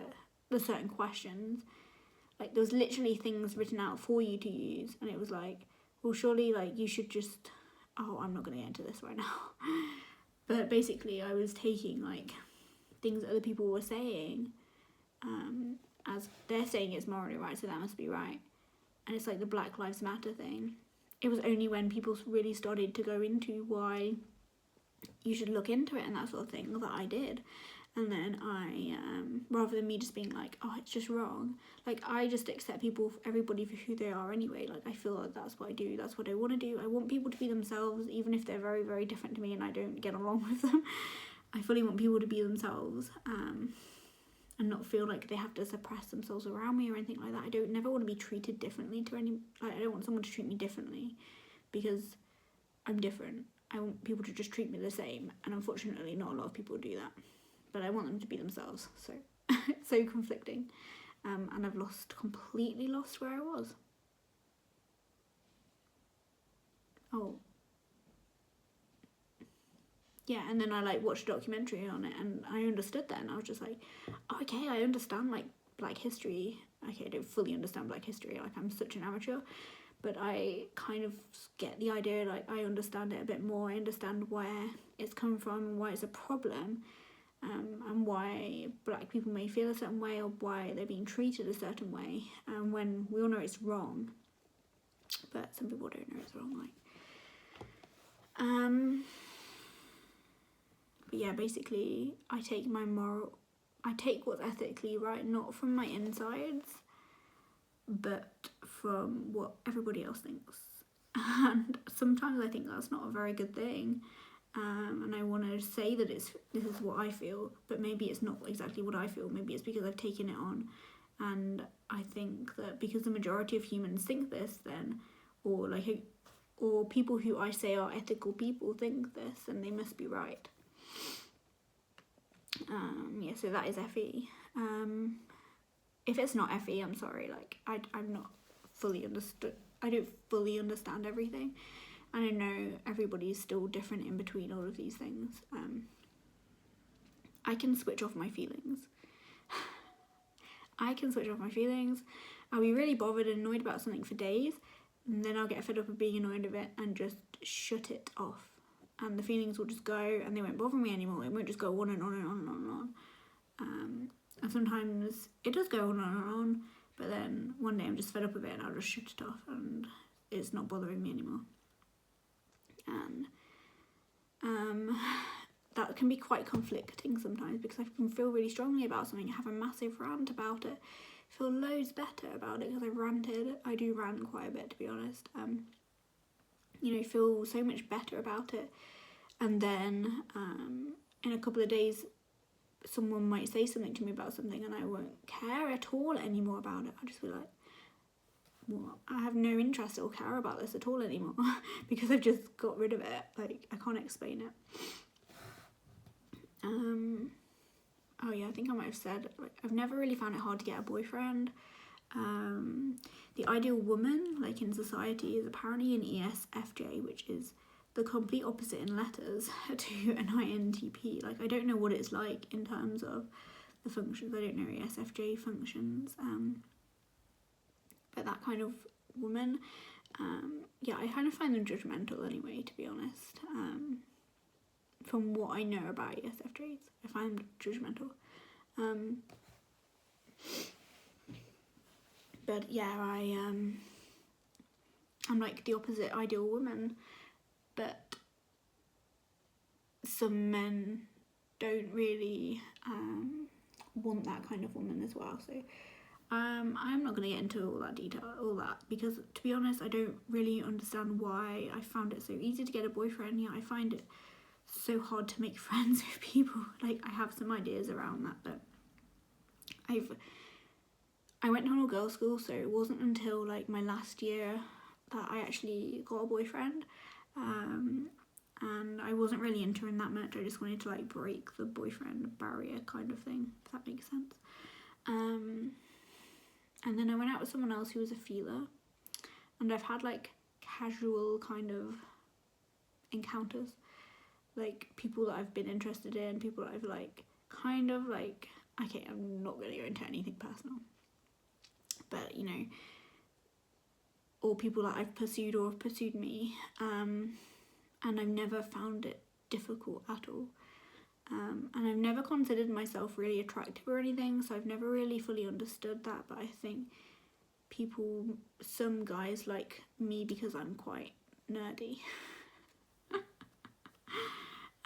the certain questions. Like, there was literally things written out for you to use, and it was like, well, surely, like, you should just, I'm not going to get into this right now. But basically I was taking, like, things that other people were saying, as they're saying it's morally right, so that must be right. And it's like the Black Lives Matter thing. It was only when people really started to go into why you should look into it and that sort of thing that I did. And then I, rather than me just being like, oh, it's just wrong, like, I just accept everybody for who they are anyway. Like, I feel like that's what I do, that's what I want to do. I want people to be themselves, even if they're very, very different to me and I don't get along with them. I fully want people to be themselves, and not feel like they have to suppress themselves around me or anything like that. I don't never want to be treated differently I don't want someone to treat me differently because I'm different. I want people to just treat me the same, and unfortunately not a lot of people do that. But I want them to be themselves, so it's so conflicting. And I've completely lost where I was. Oh. Yeah, and then I, like, watched a documentary on it, and I understood that, and I was just like, oh, okay, I understand, like, Black history. Okay, I don't fully understand Black history, like, I'm such an amateur, but I kind of get the idea, like, I understand it a bit more. I understand where it's come from, why it's a problem, and why Black people may feel a certain way, or why they're being treated a certain way, when we all know it's wrong, but some people don't know it's wrong, like. But yeah, basically, I take what's ethically right, not from my insides, but from what everybody else thinks. And sometimes I think that's not a very good thing. And I want to say that this is what I feel, but maybe it's not exactly what I feel. Maybe it's because I've taken it on, and I think that because the majority of humans think this, then, or people who I say are ethical people think this, and they must be right. Yeah, so that is FE. If it's not FE, I'm sorry. Like, I'm not fully understood. I don't fully understand everything. And I know everybody's still different in between all of these things. I can switch off my feelings. I'll be really bothered and annoyed about something for days, and then I'll get fed up of being annoyed of it and just shut it off. And the feelings will just go, and they won't bother me anymore. It won't just go on and on and on and on and on. And sometimes it does go on and on, but then one day I'm just fed up of it and I'll just shut it off, and it's not bothering me anymore. And that can be quite conflicting sometimes, because I can feel really strongly about something, have a massive rant about it, feel loads better about it because I've ranted. I do rant quite a bit, to be honest. Feel so much better about it, and then in a couple of days someone might say something to me about something and I won't care at all anymore about it. I'll just be like, what? I have no interest or care about this at all anymore because I've just got rid of it. Like, I can't explain it. Oh yeah, I think I might have said, like, I've never really found it hard to get a boyfriend. The ideal woman, like, in society is apparently an ESFJ, which is the complete opposite in letters to an INTP. Like, I don't know what it's like in terms of the functions. I don't know ESFJ functions. like that kind of woman. Yeah, I kind of find them judgmental anyway, to be honest. From what I know about ESFJs, I find them judgmental. But yeah, I'm like the opposite ideal woman, but some men don't really want that kind of woman as well. So I'm not going to get into all that, because to be honest, I don't really understand why I found it so easy to get a boyfriend. Yeah, I find it so hard to make friends with people. Like, I have some ideas around that, but I went to an all-girls school, so it wasn't until like my last year that I actually got a boyfriend. And I wasn't really into him that much. I just wanted to like break the boyfriend barrier kind of thing, if that makes sense. And then I went out with someone else who was a feeler, and I've had like casual kind of encounters, like people that I've been interested in, people that I've like kind of like, okay, I'm not going to go into anything personal, but you know, or people that I've pursued or have pursued me, and I've never found it difficult at all. And I've never considered myself really attractive or anything, so I've never really fully understood that. But I think some guys like me because I'm quite nerdy.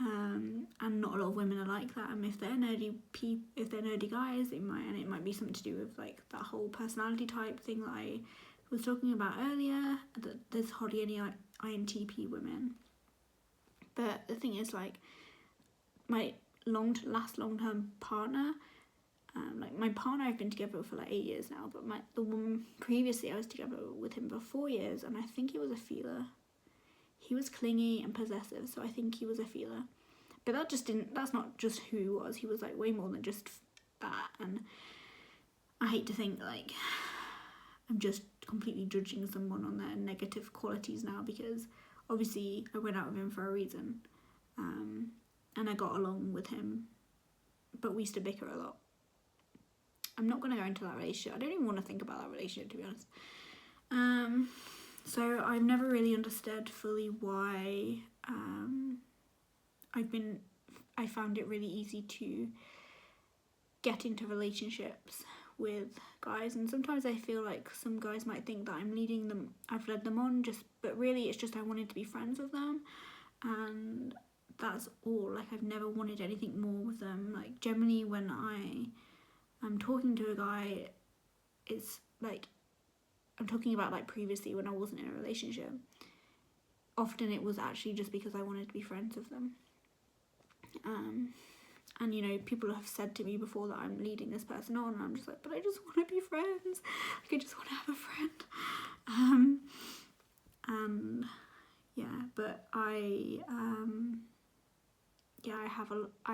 And not a lot of women are like that. And if they're nerdy guys, it might be something to do with like that whole personality type thing that I was talking about earlier. That there's hardly any INTP women. But the thing is, like, my last long-term partner, like my partner I've been together with for like 8 years now, but the woman previously I was together with him for 4 years, and I think he was a feeler. He was clingy and possessive, so I think he was a feeler. But that's not just who he was. He was like way more than just that. And I hate to think like I'm just completely judging someone on their negative qualities now, because obviously I went out with him for a reason, and I got along with him, but we used to bicker a lot. I'm not going to go into that relationship. I don't even want to think about that relationship, to be honest. So I've never really understood fully why I found it really easy to get into relationships with guys, and sometimes I feel like some guys might think that I've led them on, but really it's just I wanted to be friends with them, and that's all. Like, I've never wanted anything more with them. Like, generally when I'm talking to a guy, it's like, I'm talking about like previously when I wasn't in a relationship, often it was actually just because I wanted to be friends with them. And you know, people have said to me before that I'm leading this person on, and I'm just like, but I just want to be friends. Like, I just want to have a friend. And yeah, but I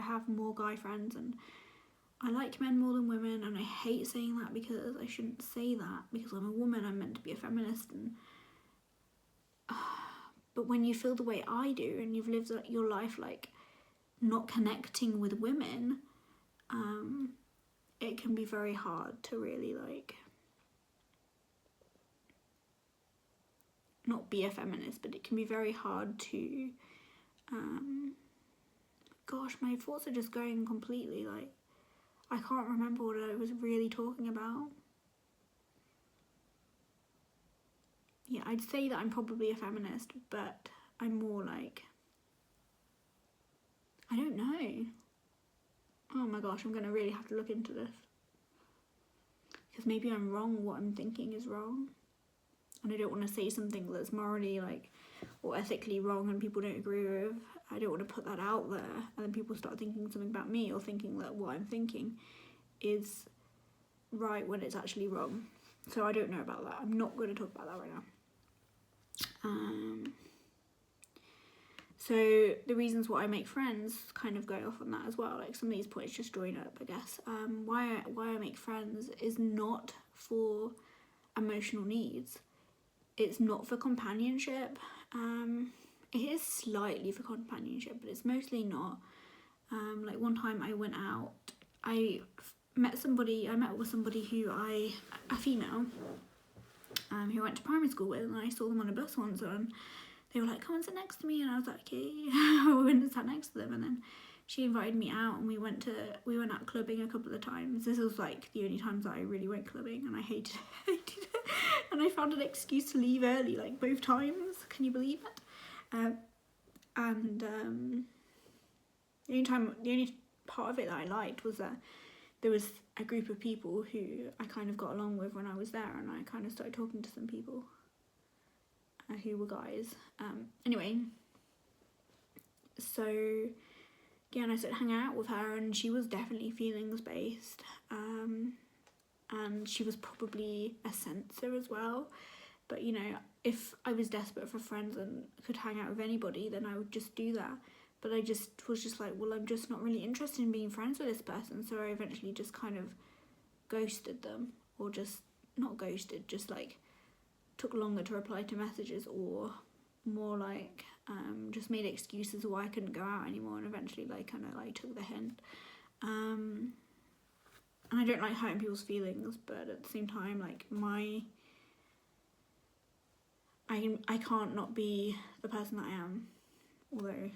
have more guy friends, and I like men more than women, and I hate saying that because I shouldn't say that, because I'm a woman, I'm meant to be a feminist, and but when you feel the way I do, and you've lived your life like not connecting with women, it can be very hard to really like not be a feminist, but it can be very hard to gosh, my thoughts are just going completely, like, I can't remember what I was really talking about. Yeah, I'd say that I'm probably a feminist, but I'm more like, I don't know. Oh my gosh, I'm gonna really have to look into this, because maybe I'm wrong, what I'm thinking is wrong, and I don't want to say something that's morally like or ethically wrong and people don't agree with. I don't want to put that out there, and then people start thinking something about me, or thinking that what I'm thinking is right when it's actually wrong. So I don't know about that. I'm not going to talk about that right now. So the reasons why I make friends kind of go off on that as well. Like, some of these points just join up, I guess. Why I make friends is not for emotional needs. It's not for companionship. It is slightly for companionship, but it's mostly not. Like, one time I went out, I met with somebody who a female, who I went to primary school with, and I saw them on a bus once, and they were like, come and sit next to me, and I was like, okay. I went and sat next to them, and then she invited me out, and we went out clubbing a couple of times. This was like the only times that I really went clubbing, and I hated it. And I found an excuse to leave early, like both times. Can you believe it? The only part of it that I liked was that there was a group of people who I kind of got along with when I was there, and I kind of started talking to some people who were guys. Anyway, so again, I started hanging out with her, and she was definitely feelings based, and she was probably a sensor as well. But you know, if I was desperate for friends and could hang out with anybody, then I would just do that. But I just was just like, well, I'm just not really interested in being friends with this person. So I eventually just kind of ghosted them, or just not ghosted, just like took longer to reply to messages, or more like just made excuses why I couldn't go out anymore, and eventually like kind of like took the hint. And I don't like hurting people's feelings, but at the same time, like I can't not be the person that I am, although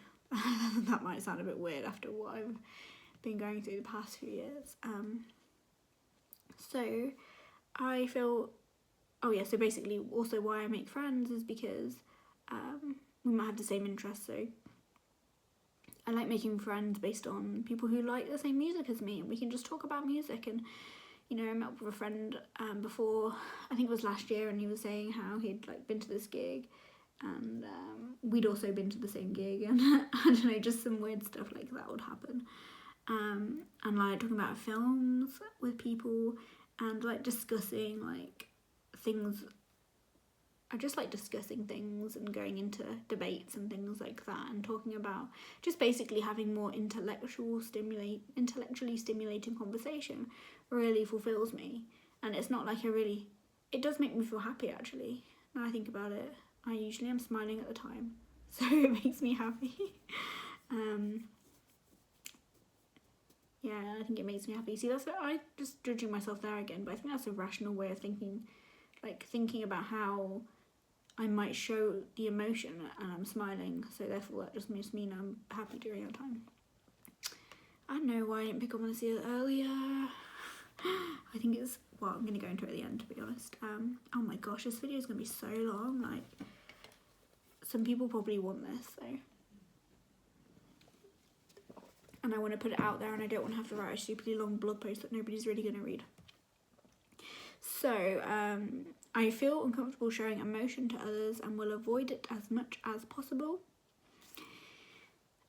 that might sound a bit weird after what I've been going through the past few years. So I feel, so basically also why I make friends is because we might have the same interests. So I like making friends based on people who like the same music as me, and we can just talk about music. And you know, I met up with a friend before, I think it was last year, and he was saying how he'd like been to this gig, and we'd also been to the same gig, and I don't know, just some weird stuff like that would happen. And like talking about films with people, and like discussing like things. I just like discussing things and going into debates and things like that, and talking about just basically having more intellectually stimulating conversation really fulfills me. And it's not like it does make me feel happy actually. Now I think about it, I usually am smiling at the time, so it makes me happy. Yeah, I think it makes me happy. See, that's what I just judging myself there again, but I think that's a rational way of thinking, like thinking about how I might show the emotion and I'm smiling, so therefore that just must mean I'm happy during that time. I don't know why I didn't pick up on this earlier. I think it's, well, I'm going to go into it at the end, to be honest. Oh my gosh, this video is going to be so long. Like, some people probably want this, though. And I want to put it out there, and I don't want to have to write a stupidly long blog post that nobody's really going to read. So, I feel uncomfortable showing emotion to others and will avoid it as much as possible.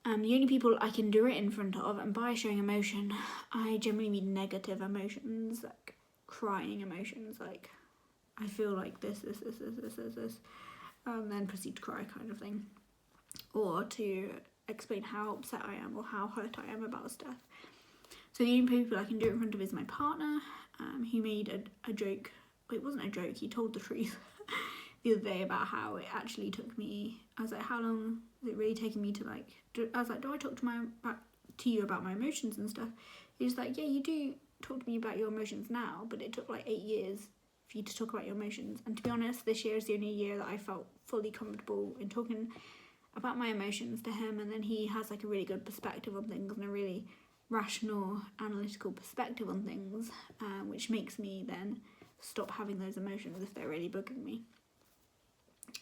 The only people I can do it in front of, and by showing emotion, I generally mean negative emotions, like crying emotions, like I feel like this, and then proceed to cry kind of thing. Or to explain how upset I am or how hurt I am about stuff. So the only people I can do it in front of is my partner. He made a joke. Well, it wasn't a joke, he told the truth the other day about how it actually took me. I was like, how long is it really taking me to like, I was like, do I talk to you about my emotions and stuff? He was like, yeah, you do talk to me about your emotions now, but it took like 8 years for you to talk about your emotions. And to be honest, this year is the only year that I felt fully comfortable in talking about my emotions to him. And then he has like a really good perspective on things and a really rational, analytical perspective on things, which makes me then stop having those emotions if they're really bugging me.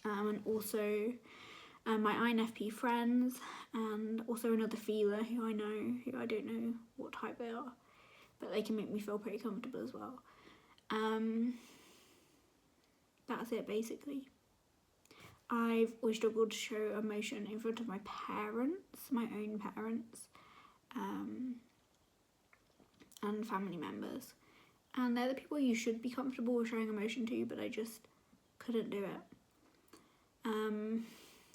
And also my INFP friends, and also another feeler who I know, who I don't know what type they are, but they can make me feel pretty comfortable as well. That's it basically. I've always struggled to show emotion in front of my parents, my own parents, and family members. And they're the people you should be comfortable with showing emotion to, but I just couldn't do it.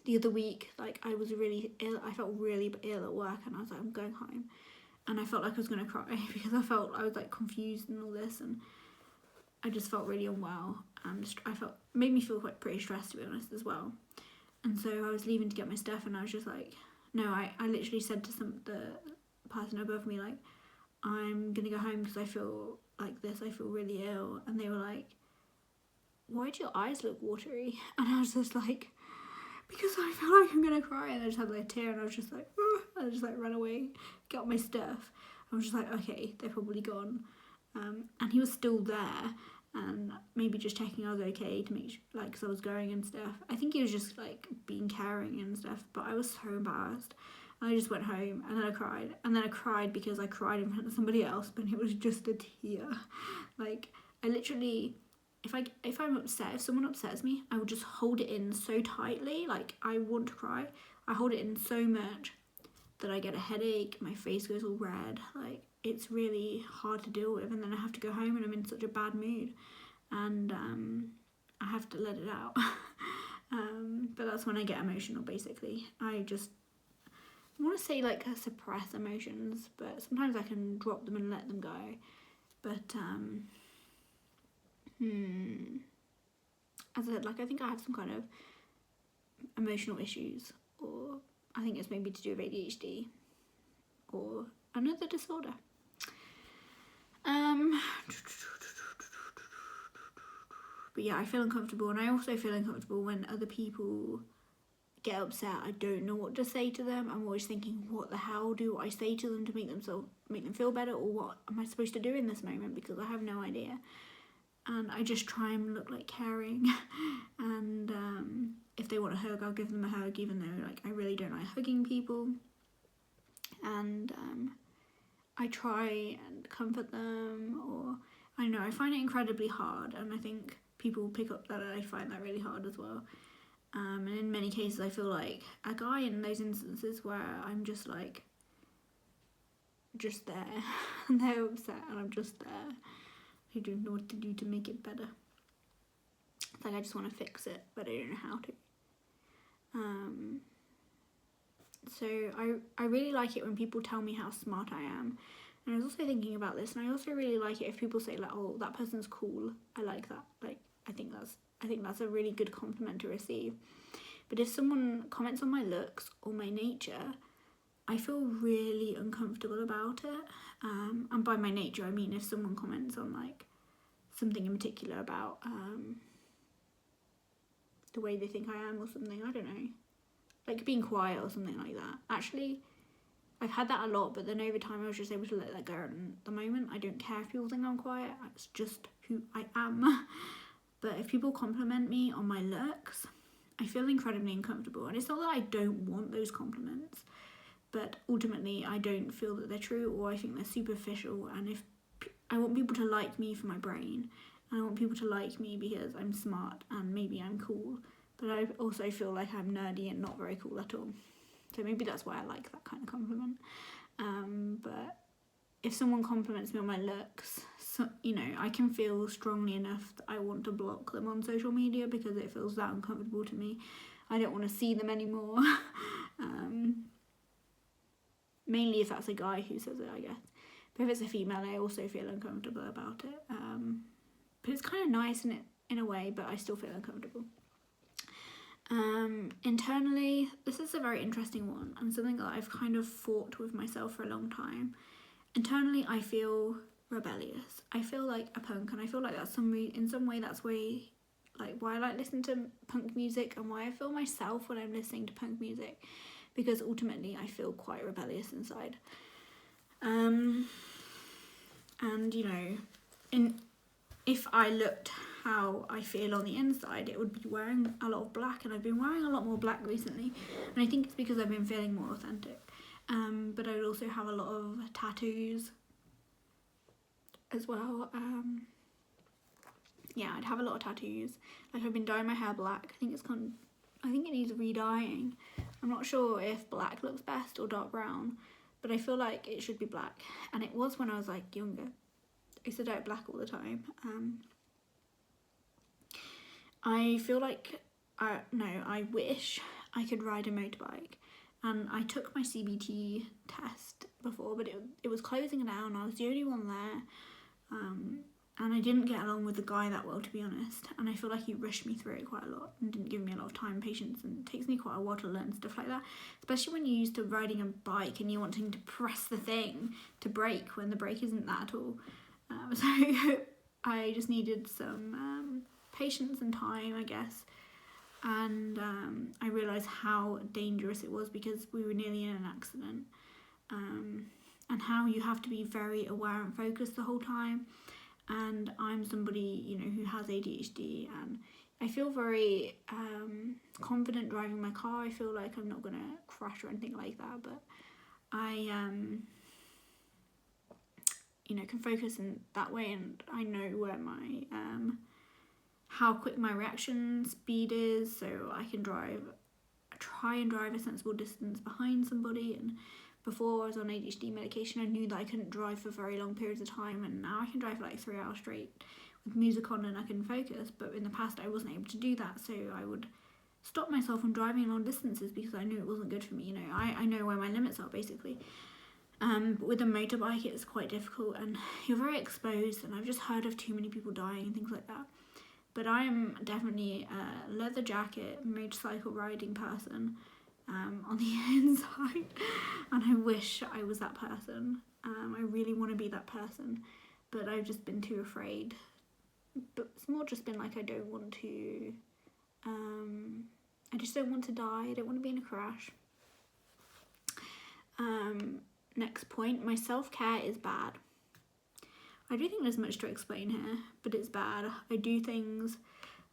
The other week, like, I was really ill. I felt really ill at work, and I was like, I'm going home. And I felt like I was going to cry because I was like confused and all this, and I just felt really unwell. And made me feel quite pretty stressed, to be honest, as well. And so I was leaving to get my stuff, and I was just like, no, I literally said to the person above me, like, I'm going to go home because I feel like this, I feel really ill. And they were like, why do your eyes look watery? And I was just like, because I feel like I'm gonna cry. And I just had like a tear, and I was just like, ugh. I just like ran away, got my stuff. I was just like, okay, they're probably gone. And he was still there, and maybe just checking I was okay to make sure, like, because I was going and stuff. I think he was just like being caring and stuff, but I was so embarrassed. And I just went home, and then I cried, because I cried in front of somebody else, but it was just a tear. Like, I literally, if I'm upset, if someone upsets me, I would just hold it in so tightly. Like, I want to cry, I hold it in so much that I get a headache, my face goes all red. Like, it's really hard to deal with, and then I have to go home and I'm in such a bad mood, and I have to let it out. But that's when I get emotional, basically. I want to say like suppress emotions, but sometimes I can drop them and let them go. But as I said, like, I think I have some kind of emotional issues, or I think it's maybe to do with ADHD or another disorder. But yeah, I feel uncomfortable, and I also feel uncomfortable when other people get upset. I don't know what to say to them. I'm always thinking, what the hell do I say to them to make them feel better, or what am I supposed to do in this moment, because I have no idea. And I just try and look like caring, and if they want a hug, I'll give them a hug, even though like I really don't like hugging people. And I try and comfort them, or I don't know, I find it incredibly hard, and I think people pick up that I find that really hard as well. And in many cases I feel like a guy in those instances where I'm just like, just there, and they're upset and I'm just there. I don't know what to do to make it better. It's like I just want to fix it, but I don't know how to. So I really like it when people tell me how smart I am. And I was also thinking about this, and I also really like it if people say like, oh, that person's cool. I like that. Like, I think that's a really good compliment to receive. But if someone comments on my looks or my nature, I feel really uncomfortable about it. And by my nature, I mean if someone comments on like something in particular about the way they think I am or something, I don't know, like being quiet or something like that. Actually, I've had that a lot, but then over time I was just able to let that go. And at the moment, I don't care if people think I'm quiet. It's just who I am. But if people compliment me on my looks, I feel incredibly uncomfortable. And it's not that I don't want those compliments, but ultimately I don't feel that they're true, or I think they're superficial. And if I want people to like me for my brain, and I want people to like me because I'm smart and maybe I'm cool, but I also feel like I'm nerdy and not very cool at all. So maybe that's why I like that kind of compliment. But if someone compliments me on my looks, so, you know, I can feel strongly enough that I want to block them on social media because it feels that uncomfortable to me. I don't want to see them anymore. Mainly if that's a guy who says it, I guess. But if it's a female, I also feel uncomfortable about it. But it's kind of nice in a way, but I still feel uncomfortable. Internally, this is a very interesting one, and something that I've kind of fought with myself for a long time. Internally, I feel rebellious. I feel like a punk, and I feel like that's in some way that's why I like listening to punk music, and why I feel myself when I'm listening to punk music, because ultimately I feel quite rebellious inside. And you know, if I looked how I feel on the inside, it would be wearing a lot of black, and I've been wearing a lot more black recently, and I think it's because I've been feeling more authentic. But I would also have a lot of tattoos as well. Yeah, I'd have a lot of tattoos. Like, I've been dyeing my hair black. I think it needs re-dyeing. I'm not sure if black looks best or dark brown, but I feel like it should be black. And it was when I was like younger. I used to dye it black all the time. I feel like I wish I could ride a motorbike. And I took my CBT test before, but it was closing down. I was the only one there. And I didn't get along with the guy that well, to be honest. And I feel like he rushed me through it quite a lot and didn't give me a lot of time and patience. And it takes me quite a while to learn stuff like that. Especially when you're used to riding a bike and you're wanting to press the thing to brake when the brake isn't that at all. So I just needed some patience and time, I guess. And I realised how dangerous it was because we were nearly in an accident. And how you have to be very aware and focused the whole time. And I'm somebody, you know, who has ADHD, and I feel very confident driving my car. I feel like I'm not going to crash or anything like that, but I you know, can focus in that way, and I know where my how quick my reaction speed is, so I can try and drive a sensible distance behind somebody. And before I was on ADHD medication, I knew that I couldn't drive for very long periods of time, and now I can drive for like 3 hours straight with music on and I can focus. But in the past I wasn't able to do that, so I would stop myself from driving long distances because I knew it wasn't good for me. You know, I know where my limits are, basically. But with a motorbike it's quite difficult, and you're very exposed, and I've just heard of too many people dying and things like that. But I'm definitely a leather jacket, motorcycle riding person on the inside, and I wish I was that person. I really want to be that person, but I've just been too afraid. But it's more just been like I don't want to, I just don't want to die, I don't want to be in a crash. Next point, my self-care is bad. I don't think there's much to explain here, but it's bad. I do things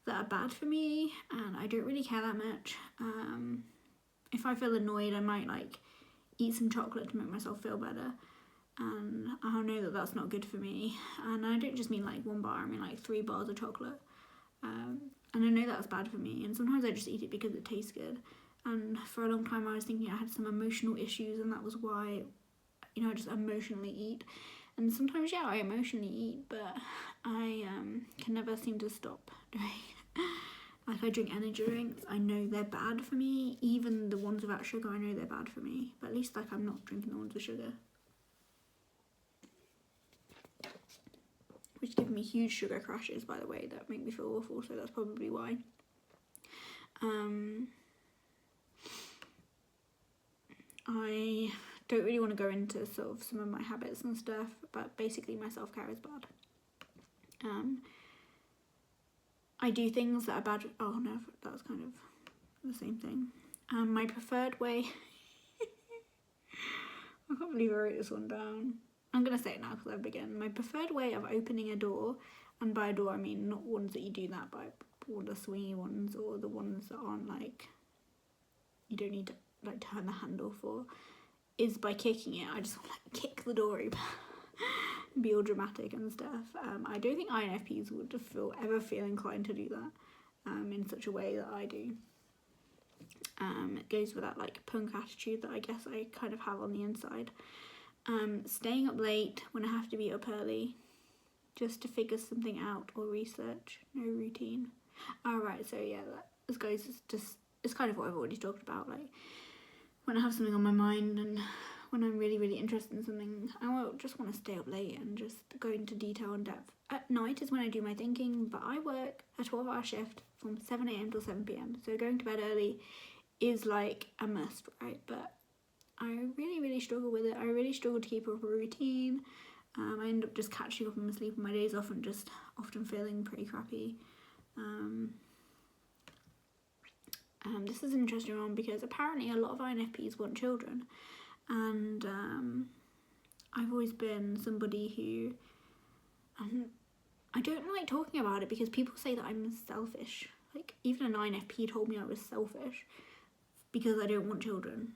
that are bad for me, and I don't really care that much. If I feel annoyed, I might like eat some chocolate to make myself feel better, and I know that that's not good for me. And I don't just mean like 1 bar, I mean like 3 bars of chocolate. And I know that's bad for me, and sometimes I just eat it because it tastes good. And for a long time I was thinking I had some emotional issues, and that was why, you know, I just emotionally eat. And sometimes, yeah, I emotionally eat, but I can never seem to stop doing it. Like, I drink energy drinks, I know they're bad for me. Even the ones without sugar, I know they're bad for me. But at least, like, I'm not drinking the ones with sugar, which give me huge sugar crashes, by the way, that make me feel awful, so that's probably why. I don't really want to go into sort of some of my habits and stuff, but basically my self-care is bad. I do things that are bad. Oh no, that was kind of the same thing. My preferred way, I can't believe I wrote this one down. I'm going to say it now because I begin. My preferred way of opening a door, and by a door I mean not ones that you do that by, or the swingy ones, or the ones that aren't like, you don't need to like turn the handle for, is by kicking it. I just want to like kick the door open. Be all dramatic and stuff. I don't think INFPs would ever feel inclined to do that in such a way that I do. It goes with that like punk attitude that I guess I kind of have on the inside. Staying up late when I have to be up early just to figure something out or research. No routine. Alright, so yeah, this goes just, it's kind of what I've already talked about. Like, when I have something on my mind and when I'm really, really interested in something, I won't just want to stay up late and just go into detail and depth. At night is when I do my thinking, but I work a 12-hour shift from 7 a.m. till 7 p.m. So going to bed early is like a must, right? But I really, really struggle with it. I really struggle to keep up a routine. I end up just catching up on my sleep on my days off and just often feeling pretty crappy. This is an interesting one because apparently a lot of INFPs want children, and I've always been somebody who, I don't like talking about it because people say that I'm selfish. Like, even an INFP told me I was selfish because I don't want children.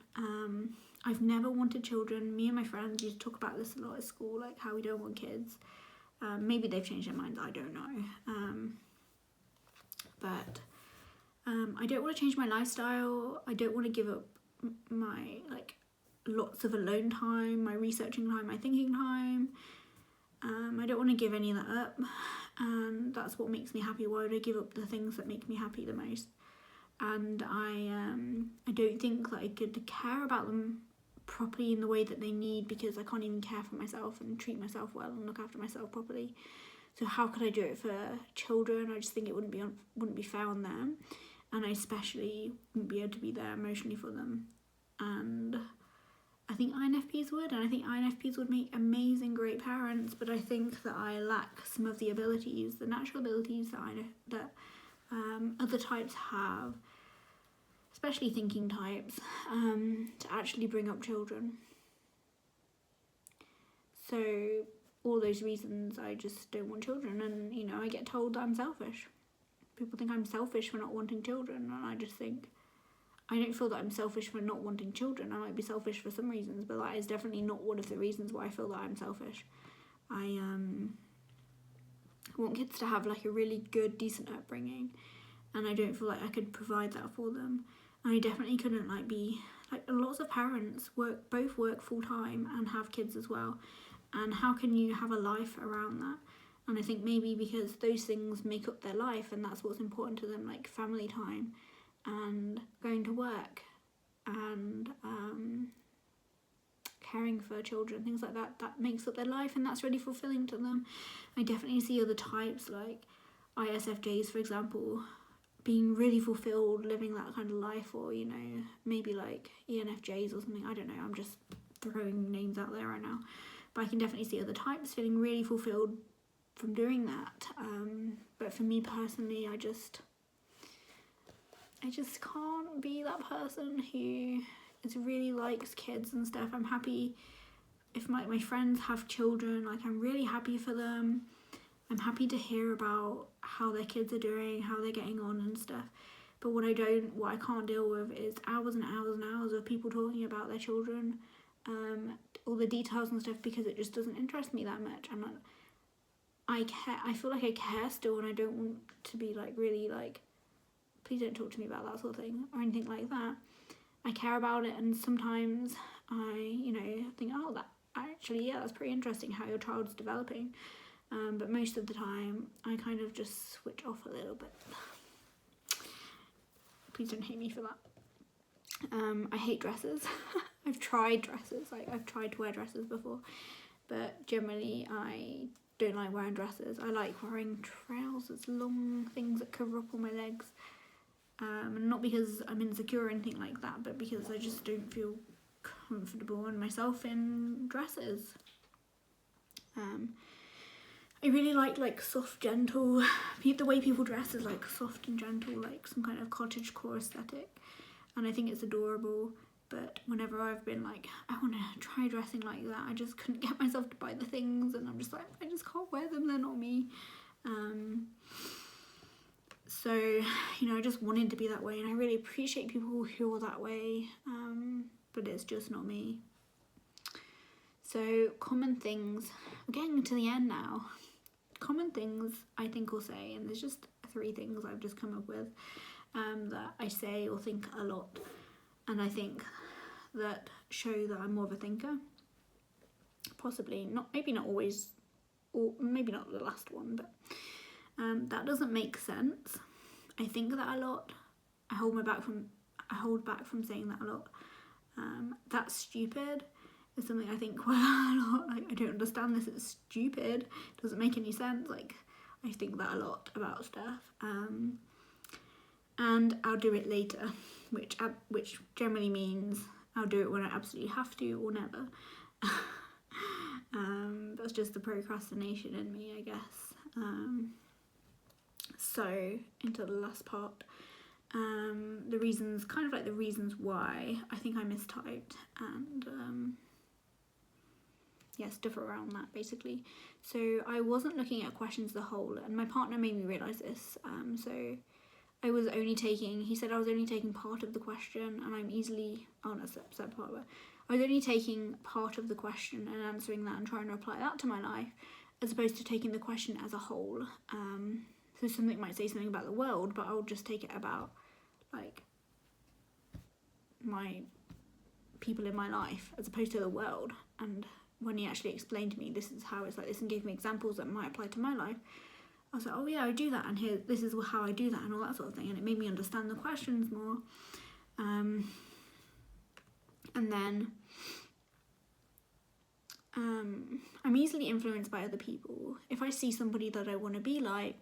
I've never wanted children. Me and my friends used to talk about this a lot at school, like how we don't want kids. Maybe they've changed their minds, I don't know. But I don't want to change my lifestyle. I don't want to give up my like lots of alone time, my researching time, my thinking time. I don't want to give any of that up, and that's what makes me happy. Why would I give up the things that make me happy the most? And I don't think that I could care about them properly in the way that they need, because I can't even care for myself and treat myself well and look after myself properly. So how could I do it for children? I just think it wouldn't be fair on them, and I especially wouldn't be able to be there emotionally for them. And I think INFPs would, and I think INFPs would make amazing, great parents, but I think that I lack some of the abilities, the natural abilities that other types have, especially thinking types, to actually bring up children. So all those reasons, I just don't want children, and you know, I get told that I'm selfish. People think I'm selfish for not wanting children, and I just think, I don't feel that I'm selfish for not wanting children. I might be selfish for some reasons, but that is definitely not one of the reasons why I feel that I'm selfish. I want kids to have like a really good, decent upbringing, and I don't feel like I could provide that for them. And I definitely couldn't be lots of parents both work full time and have kids as well. And how can you have a life around that? And I think maybe because those things make up their life and that's what's important to them, like family time and going to work and caring for children, things like that, that makes up their life and that's really fulfilling to them. I definitely see other types like ISFJs, for example, being really fulfilled living that kind of life, or you know, maybe like ENFJs or something. I don't know, I'm just throwing names out there right now, but I can definitely see other types feeling really fulfilled from doing that. But for me personally, I just can't be that person who really likes kids and stuff. I'm happy if my friends have children, like I'm really happy for them. I'm happy to hear about how their kids are doing, how they're getting on and stuff. But what I can't deal with is hours and hours and hours of people talking about their children, all the details and stuff, because it just doesn't interest me that much. I feel like I care still, and I don't want to be like really like, please don't talk to me about that sort of thing or anything like that. I care about it, and sometimes I, you know, think, oh, that actually, yeah, that's pretty interesting how your child's developing. But most of the time, I kind of just switch off a little bit. Please don't hate me for that. I hate dresses. I've tried dresses, like I've tried to wear dresses before, but generally I don't like wearing dresses. I like wearing trousers, long things that cover up all my legs. Not because I'm insecure or anything like that, but because I just don't feel comfortable in myself in dresses. I really like soft, gentle, the way people dress is like soft and gentle, like some kind of cottagecore aesthetic, and I think it's adorable. But whenever I've been like, I want to try dressing like that, I just couldn't get myself to buy the things, and I'm just like, I just can't wear them, they're not me. So, you know, I just wanted to be that way, and I really appreciate people who are that way, but it's just not me. So, common things, I'm getting to the end now. Common things I think or say, and there's just 3 things I've just come up with that I say or think a lot, and I think that show that I'm more of a thinker. Possibly, maybe not always, or maybe not the last one, but that doesn't make sense. I think that a lot. I hold back from saying that a lot. That's stupid. Is something I think quite a lot. Like, I don't understand this, it's stupid, it doesn't make any sense. Like, I think that a lot about stuff. And I'll do it later, which generally means I'll do it when I absolutely have to, or never. That's just the procrastination in me, I guess. So into the last part, the reasons why I think I mistyped, and stuff around that basically. So I wasn't looking at questions as a whole, and my partner made me realise this. So he said I was only taking part of the question, and I'm easily, that's the upset part, but I was only taking part of the question and answering that and trying to apply that to my life, as opposed to taking the question as a whole. So something might say something about the world, but I'll just take it about like my people in my life as opposed to the world. And when he actually explained to me this is how it's like this and gave me examples that might apply to my life, I was like, oh yeah, I do that, and here, this is how I do that, and all that sort of thing, and it made me understand the questions more. And then I'm easily influenced by other people. If I see somebody that I want to be like,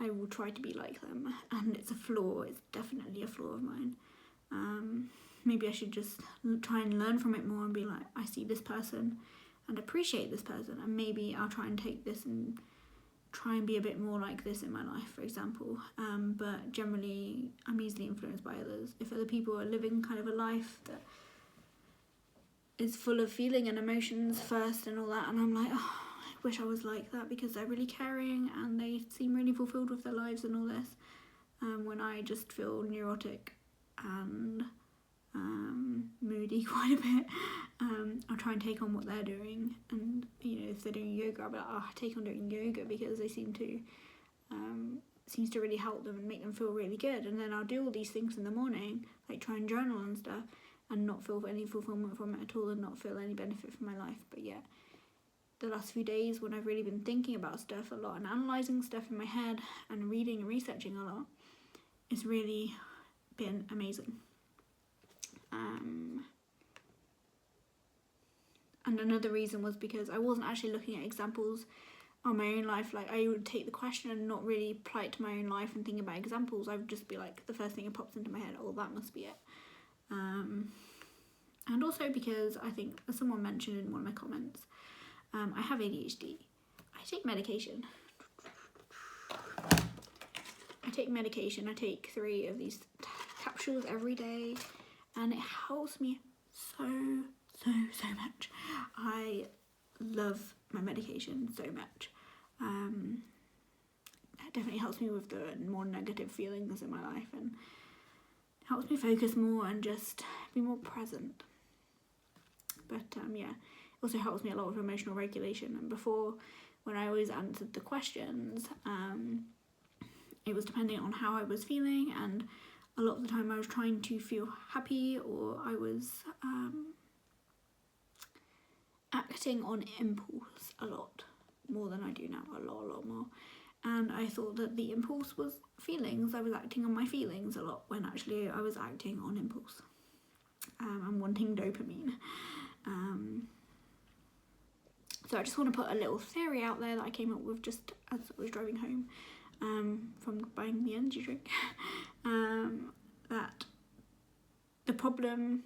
I will try to be like them, and it's a flaw. It's definitely a flaw of mine. maybe I should just try and learn from it more and be like, I see this person and appreciate this person, and maybe I'll try and take this and try and be a bit more like this in my life, for example. But generally, I'm easily influenced by others. If other people are living kind of a life that is full of feeling and emotions first and all that, and I'm like, oh, I wish I was like that, because they're really caring and they seem really fulfilled with their lives and all this, when I just feel neurotic and moody quite a bit, I'll try and take on what they're doing. And if they're doing yoga, I'll be like, oh, take on doing yoga, because they seems to really help them and make them feel really good. And then I'll do all these things in the morning, like try and journal and stuff, and not feel any fulfillment from it at all, and not feel any benefit from my life. But yeah, the last few days, when I've really been thinking about stuff a lot and analysing stuff in my head and reading and researching a lot, it's really been amazing. And another reason was because I wasn't actually looking at examples on my own life. Like, I would take the question and not really apply it to my own life and think about examples. I would just be like, the first thing that pops into my head, oh, that must be it. And also because I think, as someone mentioned in one of my comments, I have ADHD. I take medication. I take 3 of these capsules every day, and it helps me so much. I love my medication so much. It definitely helps me with the more negative feelings in my life, and helps me focus more and just be more present. But yeah, it also helps me a lot with emotional regulation. And before, when I always answered the questions, it was depending on how I was feeling, and a lot of the time I was trying to feel happy, or I was acting on impulse a lot more than I do now, a lot more. And I thought that the impulse was feelings. I was acting on my feelings a lot, when actually I was acting on impulse. I'm wanting dopamine. So I just want to put a little theory out there that I came up with just as I was driving home from buying the energy drink, that the problem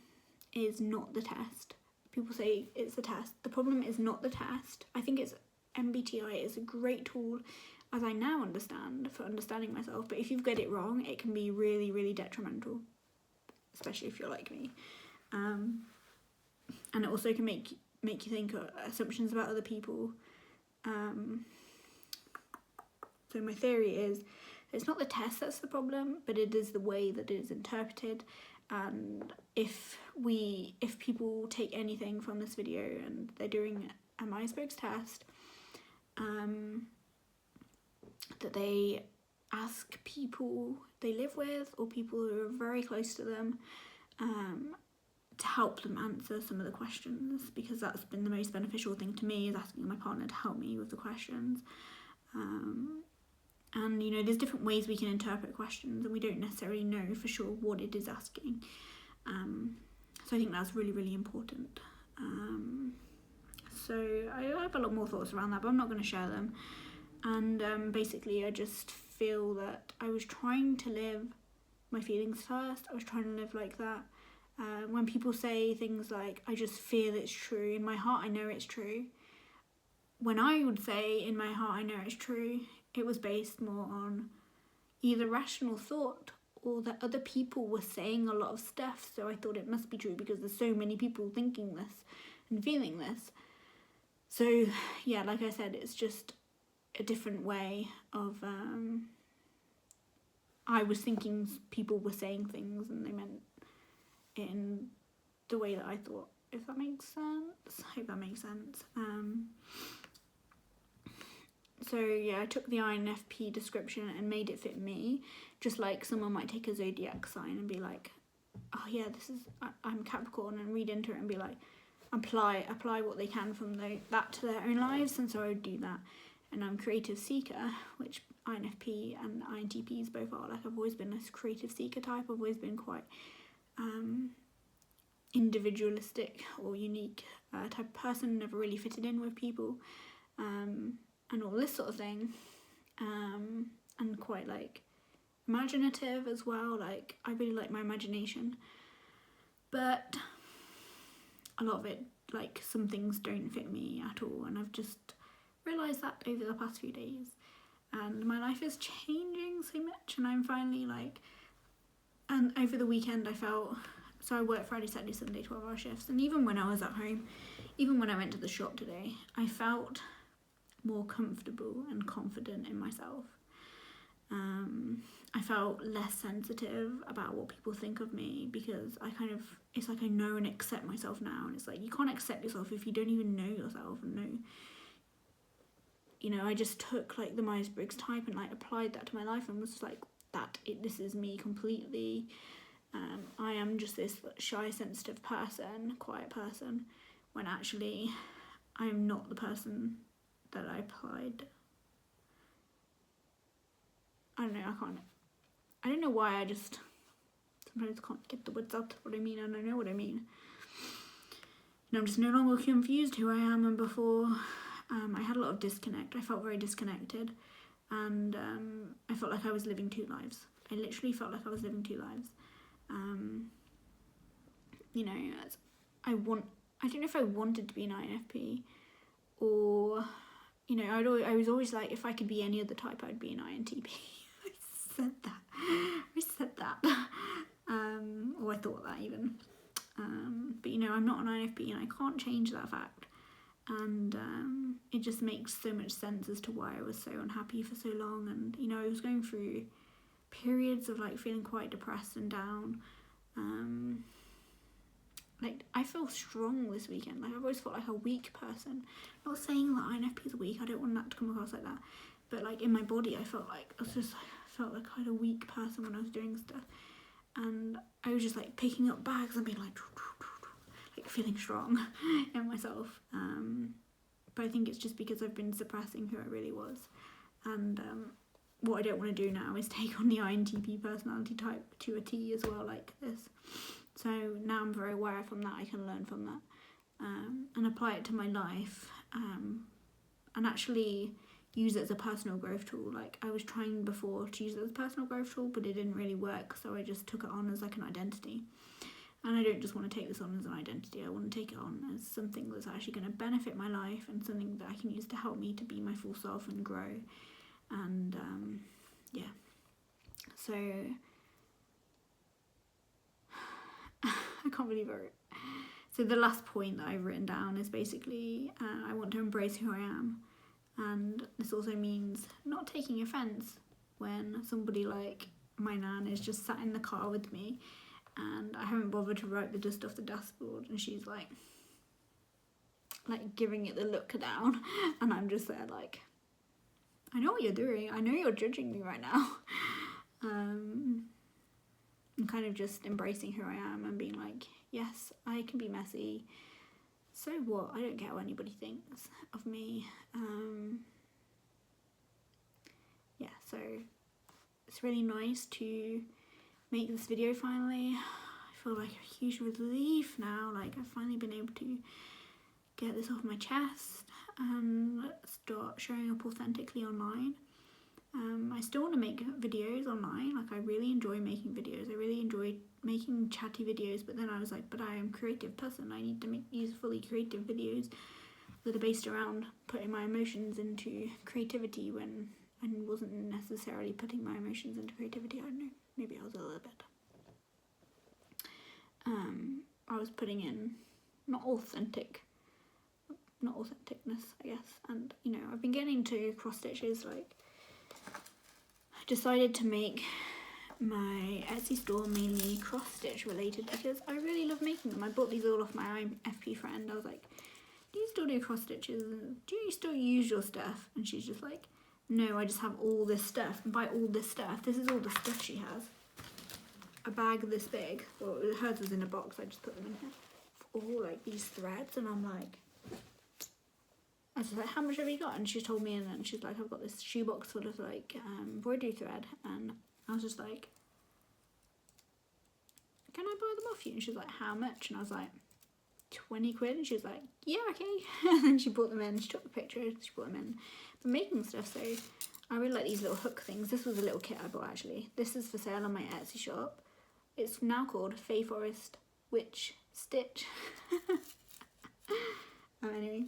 is not the test. People say it's the test. The problem is not the test. I think it's MBTI is a great tool, as I now understand, for understanding myself. But if you've got it wrong, it can be really, really detrimental, especially if you're like me. And it also can make you think assumptions about other people. So my theory is, it's not the test that's the problem, but it is the way that it is interpreted. And if people take anything from this video and they're doing a Myers-Briggs test, that they ask people they live with or people who are very close to them to help them answer some of the questions, because that's been the most beneficial thing to me, is asking my partner to help me with the questions. And there's different ways we can interpret questions, and we don't necessarily know for sure what it is asking. So I think that's really, really important. So I have a lot more thoughts around that, but I'm not going to share them. And basically I just feel that I was trying to live my feelings first. I was trying to live like that. When people say things like, I just feel it's true, in my heart I know it's true. When I would say, in my heart I know it's true, it was based more on either rational thought or that other people were saying a lot of stuff, so I thought it must be true because there's so many people thinking this and feeling this. So yeah, like I said, it's just a different way of I was thinking people were saying things and they meant it in the way that I thought, if that makes sense. I hope that makes sense. So yeah, I took the INFP description and made it fit me, just like someone might take a zodiac sign and be like, oh yeah, I'm Capricorn, and read into it and be like, apply what they can from that to their own lives. And so I would do that. And I'm creative seeker, which INFP and INTPs both are. Like, I've always been a creative seeker type. I've always been quite individualistic or unique type of person, never really fitted in with people, and all this sort of thing, and quite like imaginative as well. Like, I really like my imagination, But a lot of it, like some things don't fit me at all, and I've just realised that over the past few days. And my life is changing so much, and I'm finally like, and over the weekend I felt, so I worked Friday, Saturday, Sunday, 12-hour shifts, and even when I was at home, even when I went to the shop today, I felt more comfortable and confident in myself. I felt less sensitive about what people think of me, because it's like I know and accept myself now, and it's like you can't accept yourself if you don't even know yourself and know. You know, I just took like the Myers-Briggs type and like applied that to my life and was just like, this is me completely. I am just this shy, sensitive person, quiet person, when actually I am not the person that I applied. I don't know, I don't know why, I just sometimes can't get the words out what I mean, and I know what I mean. And I'm just no longer confused who I am, and before I had a lot of disconnect. I felt very disconnected, and I felt like I was living two lives. I literally felt like I was living two lives. You know, I don't know if I wanted to be an INFP, or, you know, I was always like, if I could be any other type, I'd be an INTP. I said that. Or I thought that even. But, you know, I'm not an INFP, and I can't change that fact. And it just makes so much sense as to why I was so unhappy for so long. And, you know, I was going through periods of like feeling quite depressed and down. Like, I feel strong this weekend. Like, I've always felt like a weak person. Not saying that INFPs are weak, I don't want that to come across like that. But like in my body, I felt like I had a weak person when I was doing stuff. And I was just like picking up bags and being like feeling strong in myself. But I think it's just because I've been suppressing who I really was. And what I don't want to do now is take on the INTP personality type to a T as well, like this. So now I'm very aware from that, I can learn from that, and apply it to my life, and actually use it as a personal growth tool. Like, I was trying before to use it as a personal growth tool, but it didn't really work, so I just took it on as like an identity. And I don't just want to take this on as an identity, I want to take it on as something that's actually going to benefit my life, and something that I can use to help me to be my full self and grow. And yeah, so I can't believe it. So the last point that I've written down is basically I want to embrace who I am, and this also means not taking offence when somebody like my nan is just sat in the car with me and I haven't bothered to wipe the dust off the dashboard, and she's like giving it the look down, and I'm just there like, I know what you're doing, I know you're judging me right now. I'm kind of just embracing who I am and being like, yes, I can be messy, so what, I don't care what anybody thinks of me. Yeah, so it's really nice to make this video finally. I feel like a huge relief now, like I've finally been able to get this off my chest and start showing up authentically online. I still want to make videos online, like I really enjoy making videos, I really enjoy making chatty videos, but then I was like, but I am a creative person, I need to use fully creative videos that are based around putting my emotions into creativity, when I wasn't necessarily putting my emotions into creativity. I don't know, maybe I was a little bit. I was putting in not authenticness, I guess, and you know, I've been getting into cross stitches. Like, I decided to make my Etsy store mainly cross stitch related because I really love making them. I bought these all off my INFP friend. I was like, do you still do cross stitches? Do you still use your stuff? And she's just like, no, I just have all this stuff. And by all this stuff, this is all the stuff she has. A bag this big. Well, hers was in a box, I just put them in here. All like these threads, and I'm like, I was like, how much have you got? And she told me, and then she's like, I've got this shoebox full of like embroidery thread. And I was just like, can I buy them off you? And she's like, how much? And I was like, 20 quid. And she was like, yeah, okay. And then she brought them in, she took the picture, she brought them in. But making stuff, so I really like these little hook things. This was a little kit I bought actually. This is for sale on my Etsy shop. It's now called Fae Forest which stitch. Anyway,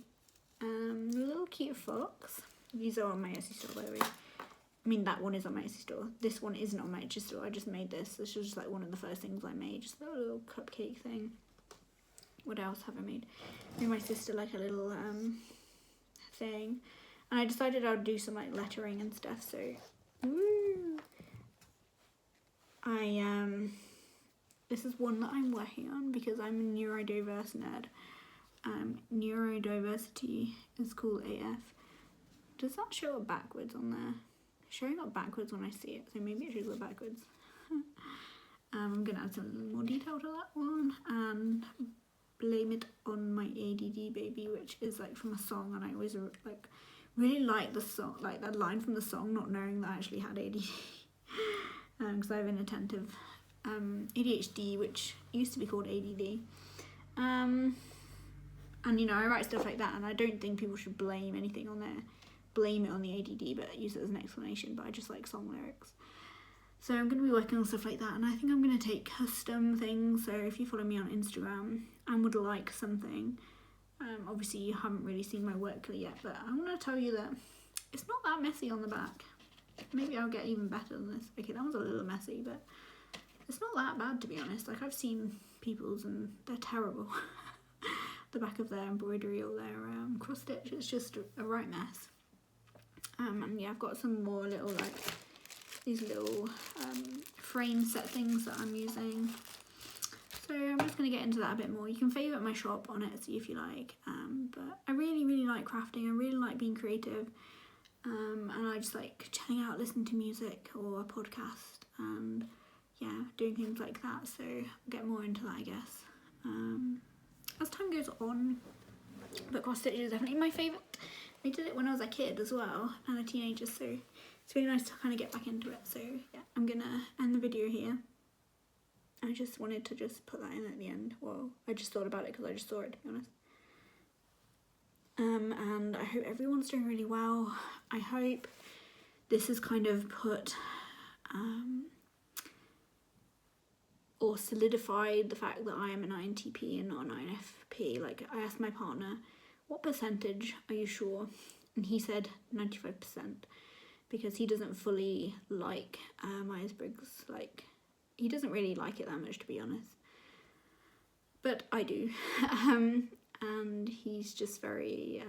little cute fox. These are on my Etsy store, by the way. I mean, that one is on my Etsy store. This one isn't on my Etsy store. I just made this. This was just like one of the first things I made. Just a little cupcake thing. What else have I made? I made my sister like a little thing. And I decided I would do some like lettering and stuff. So, woo! This is one that I'm working on because I'm a neurodiverse nerd. Neurodiversity is cool AF. Does that show up backwards on there? It's showing up backwards when I see it, so maybe it shows up backwards. I'm gonna add some more detail to that one and blame it on my ADD baby, which is like from a song, and I always like really like the song, like that line from the song, not knowing that I actually had ADD. Because I have inattentive ADHD, which used to be called ADD. And you know, I write stuff like that, and I don't think people should blame anything on blame it on the ADD, but use it as an explanation. But I just like song lyrics. So I'm going to be working on stuff like that, and I think I'm going to take custom things. So if you follow me on Instagram and would like something, obviously you haven't really seen my work yet, but I want to tell you that it's not that messy on the back. Maybe I'll get even better than this. Okay, that one's a little messy, but it's not that bad, to be honest. Like, I've seen people's and they're terrible. The back of their embroidery or their cross stitch, it's just a right mess. And yeah, I've got some more little like these little frame set things that I'm using. So I'm just going to get into that a bit more. You can favourite my shop on Etsy if you like. But I really like crafting. I really like being creative. And I just like chilling out, listening to music or a podcast, and yeah, doing things like that. So I'll get more into that, I guess. As time goes on, but cross stitch is definitely my favourite. I did it when I was a kid as well, and a teenager, so it's really nice to kind of get back into it. So yeah, I'm gonna end the video here. I just wanted to just put that in at the end. Well, I just thought about it because I just saw it, to be honest. And I hope everyone's doing really well. I hope this has kind of put or solidified the fact that I am an INTP and not an INFP. Like, I asked my partner, what percentage are you sure? And he said 95%, because he doesn't fully like Myers-Briggs. Like, he doesn't really like it that much, to be honest. But I do. And he's just very,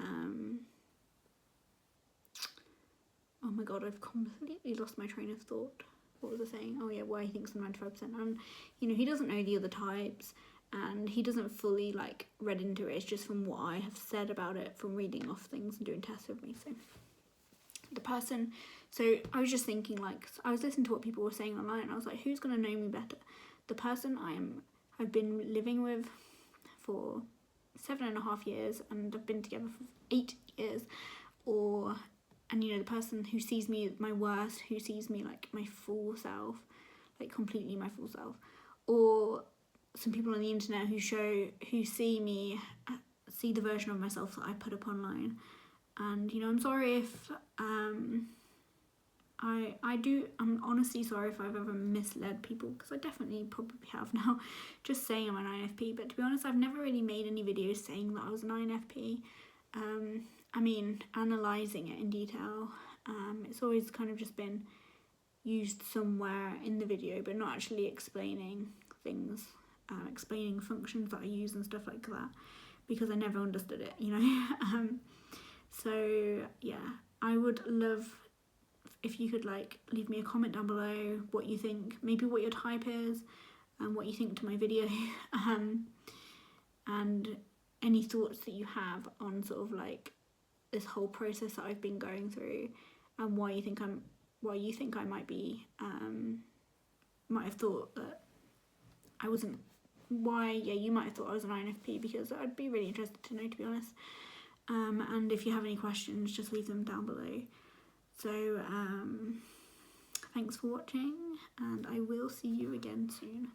oh my god, I've completely lost my train of thought. What was I saying? Oh yeah, why he thinks I'm 95%. And, you know, he doesn't know the other types, and he doesn't fully, like, read into it. It's just from what I have said about it, from reading off things and doing tests with me. So, the person, so I was just thinking, like, I was listening to what people were saying online, and I was like, who's going to know me better? The person I've been living with for 7.5 years, and I've been together for 8 years, and you know, the person who sees me at my worst, who sees me like my full self, like completely my full self, or some people on the internet who see the version of myself that I put up online. And you know, I'm sorry if I'm honestly sorry if I've ever misled people, because I definitely probably have now, just saying I'm an INFP. But to be honest, I've never really made any videos saying that I was an INFP. I mean, analysing it in detail. It's always kind of just been used somewhere in the video, but not actually explaining things, explaining functions that I use and stuff like that, because I never understood it, you know. So yeah, I would love if you could like leave me a comment down below what you think, maybe what your type is, and what you think to my video, and any thoughts that you have on sort of like this whole process that I've been going through, and why you think I might be might have thought that I wasn't, you might have thought I was an INFP, because I'd be really interested to know, to be honest. And if you have any questions, just leave them down below. So thanks for watching, and I will see you again soon.